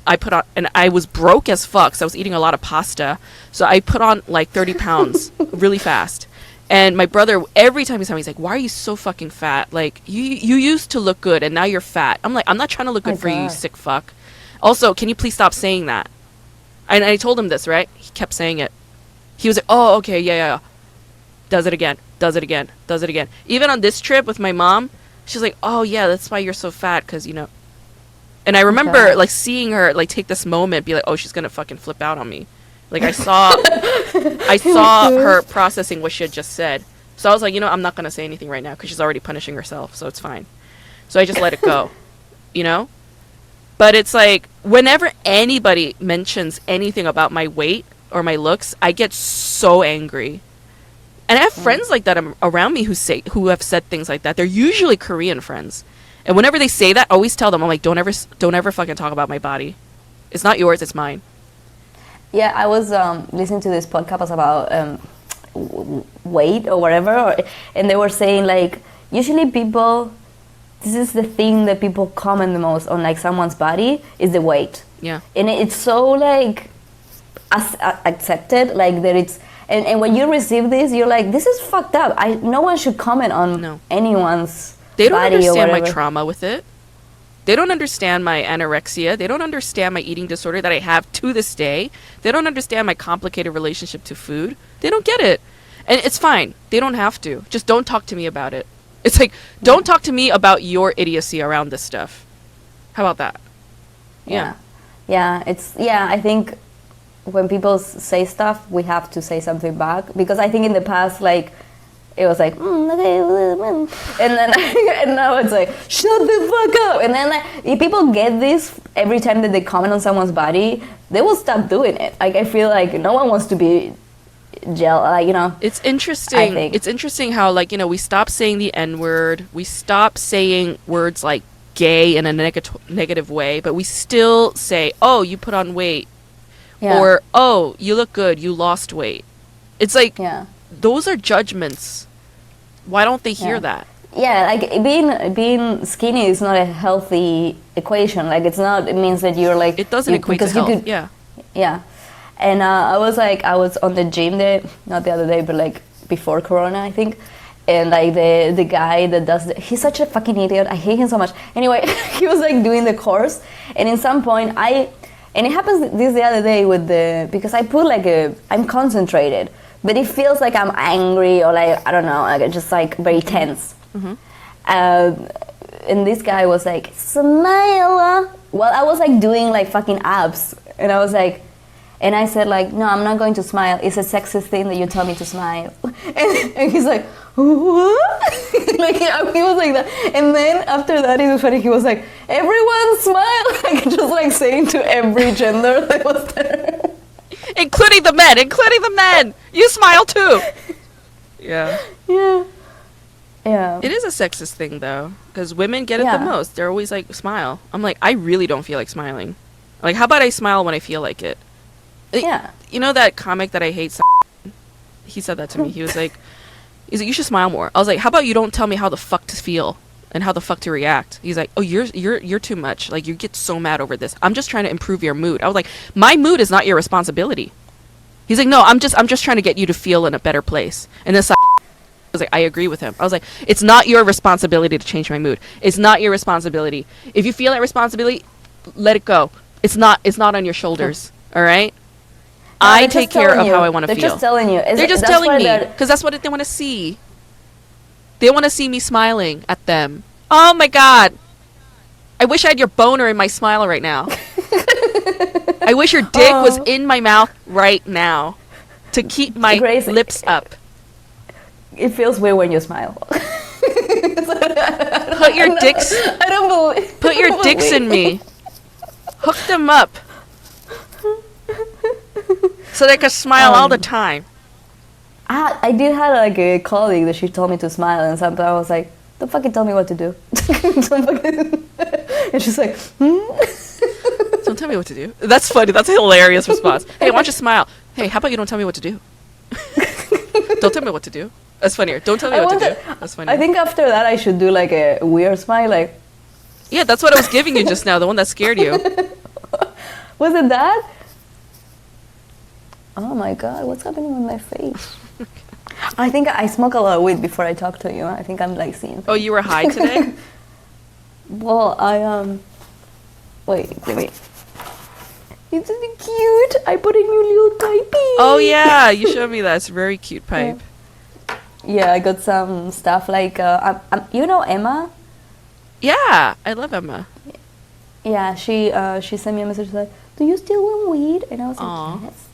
And I was broke as fuck, so I was eating a lot of pasta. So I put on like 30 pounds really fast. And my brother, every time he's like, why are you so fucking fat? Like, you used to look good, and now you're fat. I'm like, I'm not trying to look good for you, you sick fuck. Also, can you please stop saying that? And I told him this, right? He kept saying it. He was like, oh, okay, yeah. Does it again. Even on this trip with my mom, she's like, oh, yeah, that's why you're so fat, because, you know. And I remember, like, seeing her, like, take this moment, be like, oh, she's going to fucking flip out on me. Like, I saw her processing what she had just said. So I was like, you know, I'm not going to say anything right now because she's already punishing herself, so it's fine. So I just let it go, you know? But it's like, whenever anybody mentions anything about my weight or my looks, I get so angry. And I have friends like that around me who have said things like that. They're usually Korean friends. And whenever they say that, I always tell them, I'm like, don't ever fucking talk about my body. It's not yours, it's mine. Yeah, I was listening to this podcast about weight or whatever, and they were saying like usually people, this is the thing that people comment the most on like someone's body is the weight. Yeah. And it's so like accepted, like that it's and when you receive this, you're like, this is fucked up. No one should comment on anyone's They don't body understand or my whatever. trauma with it. They don't understand my anorexia. They don't understand my eating disorder that I have to this day. They don't understand my complicated relationship to food. They don't get it. And it's fine. They don't have to. Just don't talk to me about it. It's like, don't talk to me about your idiocy around this stuff. How about that? Yeah. I think when people say stuff, we have to say something back, because I think in the past, like, it was like, okay, and then and now it's like, shut the fuck up. And then if people get this every time that they comment on someone's body, they will stop doing it. Like, I feel like no one wants to be like, you know. It's interesting. It's interesting how, like, you know, we stop saying the N-word. We stop saying words like gay in a negative way, but we still say, oh, you put on weight. Yeah. Or, oh, you look good, you lost weight. It's like, those are judgments. Why don't they hear that? Yeah, like being skinny is not a healthy equation. Like, it's not, it means that you're like... It doesn't equate to health, Yeah. And I was on the gym day, not the other day, but like before Corona, I think. And like the guy that does he's such a fucking idiot. I hate him so much. Anyway, he was like doing the course, and in some point and it happens this the other day because I put like I'm concentrated, but it feels like I'm angry or like, I don't know, like just like very tense. Mm-hmm. And this guy was like, smile. Well, I was like doing like fucking abs, and I was like, and I said like, no, I'm not going to smile. It's a sexist thing that you tell me to smile. And he's like, what? Like, he was like that. And then after that, it was funny. He was like, everyone smile. Like, just like saying to every gender that was there. Including the men. You smile too. Yeah. It is a sexist thing though, because women get it the most. They're always like, smile. I'm like, I really don't feel like smiling. Like, how about I smile when I feel like it? You know that comic that I hate? He said that to me. He was like, you should smile more. I was like, how about you don't tell me how the fuck to feel and how the fuck to react? He's like, oh, you're too much. Like, you get so mad over this. I'm just trying to improve your mood. I was like, my mood is not your responsibility. He's like, no, I'm just trying to get you to feel in a better place. And this, I was like, I agree with him. I was like, it's not your responsibility to change my mood. It's not your responsibility. If you feel that responsibility, let it go. It's not on your shoulders. All right. I take care of how I want to feel. They're just telling you. They're just telling me, because that's what they want to see. They want to see me smiling at them. Oh my God. I wish I had your boner in my smile right now. I wish your dick was in my mouth right now to keep my lips up. It feels weird when you smile. Put your dicks. I don't believe. Put your dicks in me. Hook them up. So they can smile all the time. I did have like a colleague that she told me to smile, and sometimes I was like, don't fucking tell me what to do. And she's like, Don't tell me what to do. That's funny. That's a hilarious response. Hey, why don't you smile? Hey, how about you don't tell me what to do? Don't tell me what to do. That's funnier. Don't tell me what to do. That's funny. I think after that I should do like a weird smile, like. Yeah, that's what I was giving you just now, the one that scared you. Was it that? Oh my God, what's happening with my face? I think I smoke a lot of weed before I talk to you. I think I'm like seeing. Oh, you were high today? Well, wait. It's really cute. I put a new little pipe in. Oh yeah, you showed me that. It's a very cute pipe. Yeah, I got some stuff like, you know Emma? Yeah, I love Emma. Yeah, she sent me a message like, do you still want weed? And I was like, yes.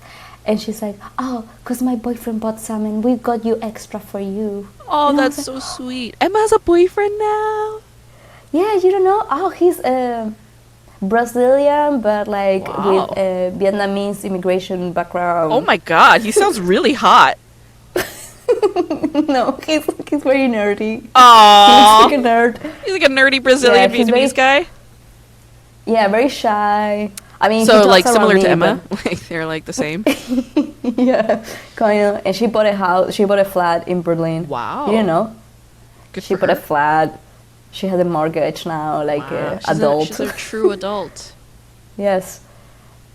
And she's like, oh, because my boyfriend bought some and we got you extra for you. Oh, and that's so sweet. Emma has a boyfriend now. Yeah, you don't know? Oh, he's Brazilian, but like with a Vietnamese immigration background. Oh my God, he sounds really hot. No, he's very nerdy. He looks Aww. like a nerd. He's like a nerdy Brazilian Vietnamese guy. Yeah, very shy. I mean, he So talks like around similar me, to Emma, like they're like the same. Yeah, kind of. And she bought a house. She bought a flat in Berlin. Wow. You didn't know? Good She for bought her. a flat. She has a mortgage now, like Wow. adult. She's a true adult. Yes.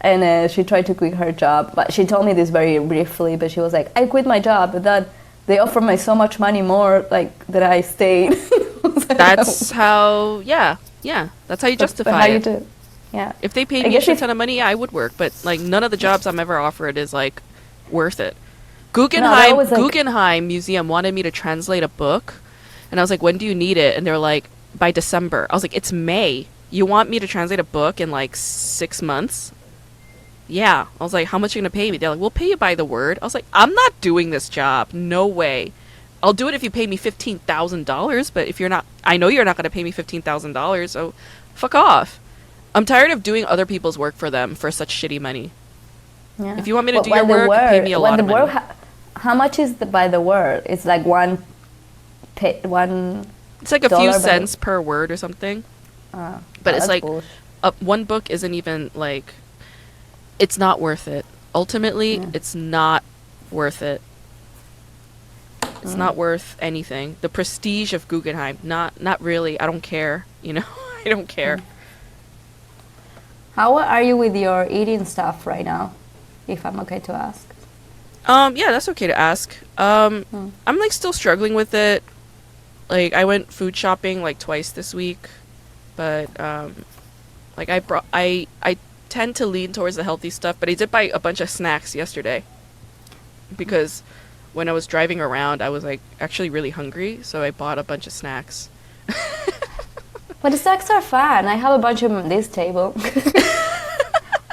And she tried to quit her job, but she told me this very briefly. But she was like, "I quit my job, but that they offered me so much money more, like that I stayed." I was like, That's how. Yeah. That's how you justify how you it. do it. Yeah. If they paid I me a guess shit ton of money, yeah, I would work. But like none of the jobs I'm ever offered is like worth it. Guggenheim was, like- Guggenheim Museum wanted me to translate a book, and I was like, "When do you need it?" And they were like, "By December." I was like, "It's May. You want me to translate a book in like 6 months?" Yeah. I was like, "How much are you gonna pay me?" They're like, "We'll pay you by the word." I was like, "I'm not doing this job. No way. I'll do it if you pay me $15,000. But if you're not, I know you're not gonna pay me $15,000. So, fuck off. I'm tired of doing other people's work for them for such shitty money. Yeah. If you want me to Well, do your work, pay me a lot of money." How much is by the word? It's like one. It's like a few dollar by the- cents per word or something. But it's that's like bullshit. one book isn't even like, it's not worth it. Ultimately, it's not worth it. It's not worth anything. The prestige of Guggenheim, not really. I don't care. You know, I don't care. How are you with your eating stuff right now? If I'm okay to ask. Yeah, that's okay to ask. I'm like still struggling with it. Like I went food shopping like twice this week, but like I tend to lean towards the healthy stuff, but I did buy a bunch of snacks yesterday because when I was driving around, I was like actually really hungry, so I bought a bunch of snacks. But the snacks are fun. I have a bunch of them on this table.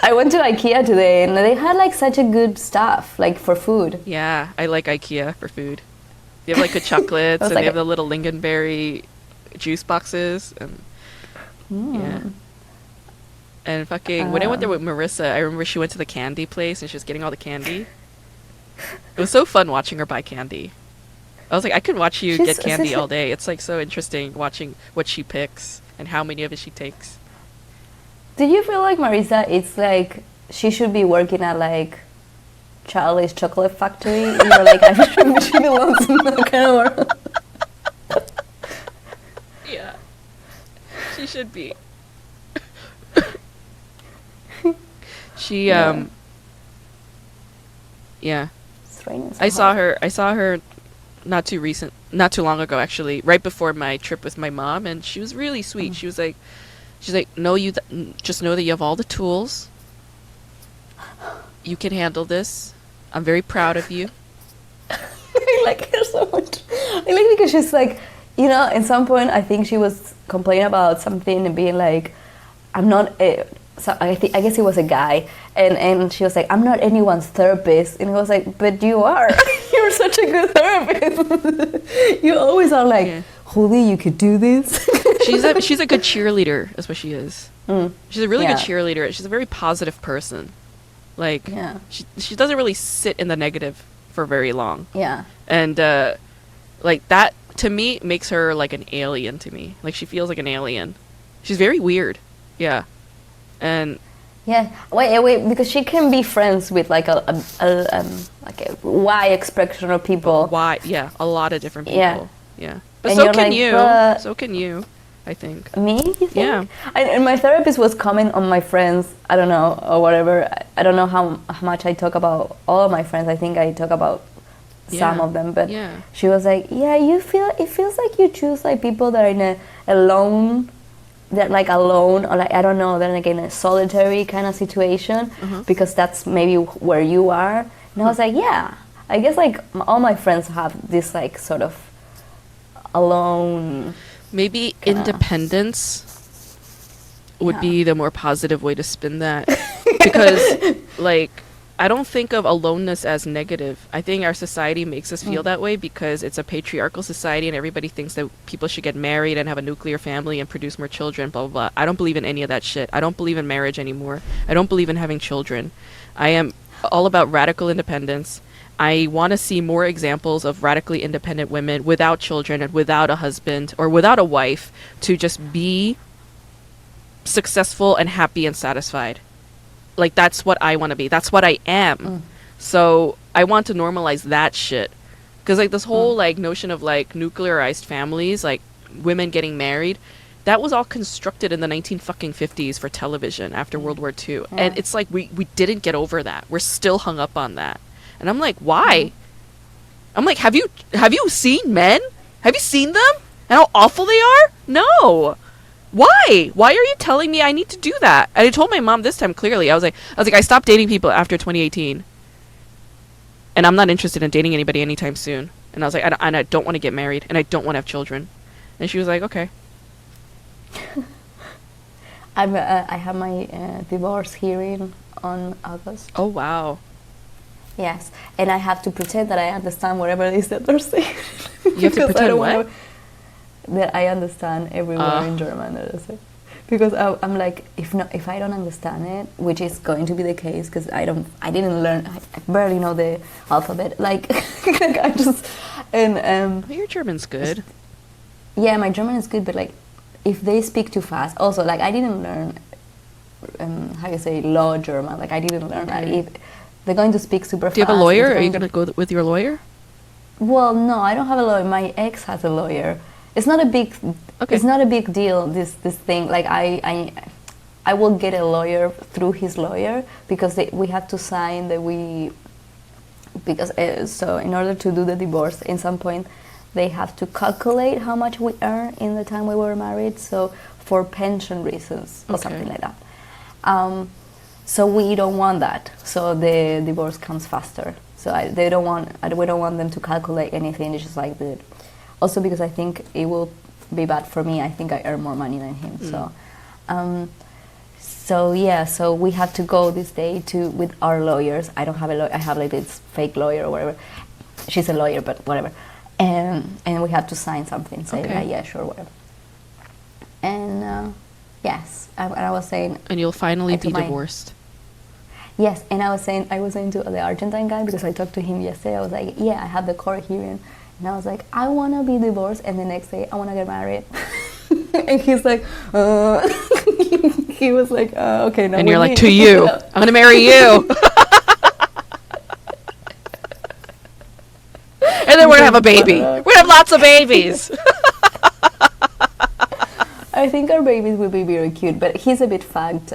I went to IKEA today and they had like such a good stuff, like for food. Yeah, I like IKEA for food. They have like the chocolates and like they have the little lingonberry juice boxes and yeah. And fucking when I went there with Marissa, I remember she went to the candy place and she was getting all the candy. It was so fun watching her buy candy. I was like, I could watch you get candy all day. It's like so interesting watching what she picks and how many of it she takes. Do you feel like Marissa, it's like she should be working at like Charlie's Chocolate Factory? And you're like, she belongs in that kind of world. Yeah. She should be. She yeah. I saw her not too long ago actually, right before my trip with my mom, and she was really sweet. She's like, "No, just know that you have all the tools. You can handle this. I'm very proud of you." I like her so much. I like because she's like, you know, at some point I think she was complaining about something and being like, I'm not so I guess he was a guy, and she was like, I'm not anyone's therapist, and he was like, but you are. You're such a good therapist. You always are like, yeah. Holy, you could do this. She's a good cheerleader. That's what she is. She's a really good cheerleader. She's a very positive person. Like she doesn't really sit in the negative for very long. Yeah. And like that to me makes her like an alien to me. Like she feels like an alien. She's very weird. Yeah. And yeah, wait, because she can be friends with like a wide expression of people. Why? Yeah, a lot of different people. Yeah. But and so can like, you. So can you, I think. Me? You think? Yeah. And my therapist was comment on my friends, I don't know, or whatever. I don't know how much I talk about all of my friends. I think I talk about some of them, but she was like, yeah, it feels like you choose like people that are in alone, or like I don't know, they're like in a solitary kind of situation because that's maybe where you are. And I was like, yeah, I guess like all my friends have this like sort of alone. Maybe independence would be the more positive way to spin that, because like I don't think of aloneness as negative. I think our society makes us feel that way because it's a patriarchal society and everybody thinks that people should get married and have a nuclear family and produce more children, blah, blah, blah. I don't believe in any of that shit. I don't believe in marriage anymore. I don't believe in having children. I am all about radical independence. I want to see more examples of radically independent women without children and without a husband or without a wife to just be successful and happy and satisfied. Like, that's what I want to be. That's what I am. So I want to normalize that shit. Because, like, this whole, like, notion of, like, nuclearized families, like, women getting married, that was all constructed in the 1950s for television after World War II. Yeah. And it's like, we didn't get over that. We're still hung up on that. And I'm like, why? I'm like, have you seen men? Have you seen them? And how awful they are? No. Why? Why are you telling me I need to do that? And I told my mom this time clearly. I was like, I stopped dating people after 2018. And I'm not interested in dating anybody anytime soon. And I was like, I don't want to get married. And I don't want to have children. And she was like, okay. I have my divorce hearing on August. Oh, wow. Yes, and I have to pretend that I understand whatever it is that they're saying. You have to pretend what? That I understand every word in German that they say. Because I'm like, if I don't understand it, which is going to be the case, because I didn't learn, I barely know the alphabet. Like, I just, and Your German's good. Yeah, my German is good, but like, if they speak too fast, also like I didn't learn, how you say, law German. Like I didn't learn that. If they're going to speak super fast. Do you have a lawyer? Are you going to go with your lawyer? Well, no, I don't have a lawyer. My ex has a lawyer. It's not a big. Okay. It's not a big deal. This thing. Like I will get a lawyer through his lawyer because we have to sign that we. Because so in order to do the divorce, in some point, they have to calculate how much we earn in the time we were married. So for pension reasons or something like that. So we don't want that. So the divorce comes faster. So we don't want them to calculate anything. It's just like the. Also because I think it will be bad for me. I think I earn more money than him. So so we have to go this day with our lawyers. I don't have a lawyer. I have like this fake lawyer or whatever. She's a lawyer, but whatever. And we have to sign something saying yeah, sure, whatever. And yes, I was saying. And you'll finally be divorced. Yes, and I was saying to the Argentine guy because I talked to him yesterday. I was like, yeah, I had the court hearing, and I was like, I want to be divorced, and the next day I want to get married. And he's like, he was like, okay, no. And you're like, to you, I'm gonna marry you. And then we're gonna have a baby. We're gonna have lots of babies. I think our babies will be very cute, but he's a bit fagged.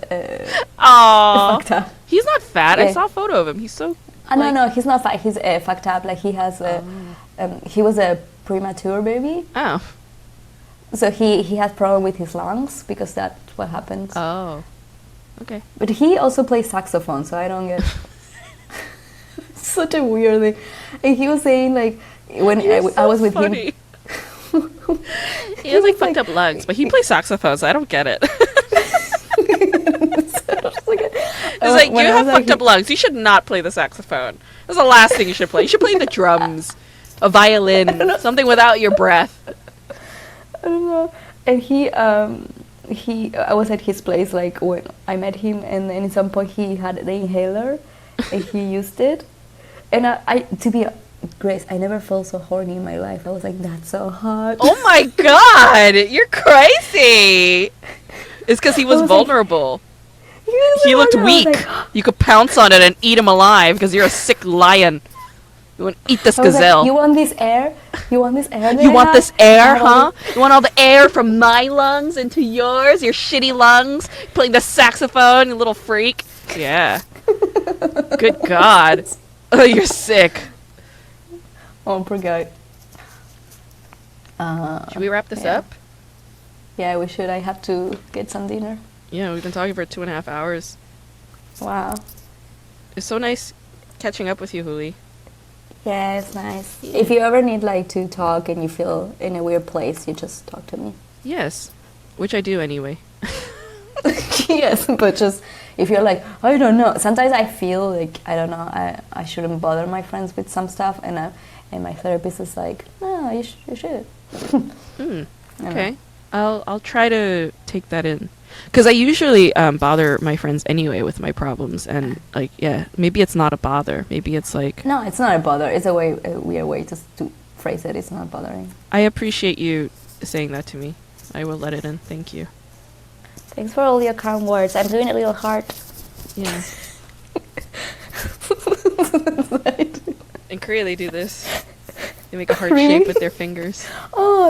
Fucked up. He's not fat. Yeah. I saw a photo of him. He's so. No, he's not fat. He's fucked up. Like he has. He was a premature baby. Oh. So he has problem with his lungs because that's what happens. Oh. Okay. But he also plays saxophone, so I don't get. Such a weird thing. And he was saying like when I was with him. He has like fucked up lungs, but he plays saxophone, so I don't get it. It's like, you have fucked up lungs. You should not play the saxophone. That's the last thing you should play. You should play the drums, a violin, something without your breath. I don't know. And I was at his place like when I met him, and then at some point he had the inhaler, and he used it. And I to be Grace, I never felt so horny in my life. I was like, that's so hot. Oh my god, you're crazy. It's because he was vulnerable. Like, he looked weak. Like, you could pounce on it and eat him alive because you're a sick lion. You want to eat this gazelle. Like, you want this air? You want this air? You want this air, huh? You want all the air from my lungs into yours? Your shitty lungs? Playing the saxophone, you little freak. Yeah. Good God. Oh, you're sick. Oh, poor guy. Should we wrap this up? Yeah, we should. I have to get some dinner. Yeah, we've been talking for 2.5 hours. Wow. It's so nice catching up with you, Juli. Yeah, it's nice. Yeah. If you ever need like to talk and you feel in a weird place, you just talk to me. Yes, which I do anyway. Yes, but just if you're like, I don't know. Sometimes I feel like, I don't know, I shouldn't bother my friends with some stuff, and my therapist is like, no, you should. Okay. I'll try to take that in. Because I usually bother my friends anyway with my problems, and like, yeah, maybe it's not a bother. Maybe it's like, No, it's not a bother. It's a weird way to phrase it. It's not bothering. I appreciate you saying that to me. I will let it in. Thank you. Thanks for all your kind words. I'm doing a little heart. Yeah. In Korea, they do this. They make a heart Really? shape with their fingers. Oh.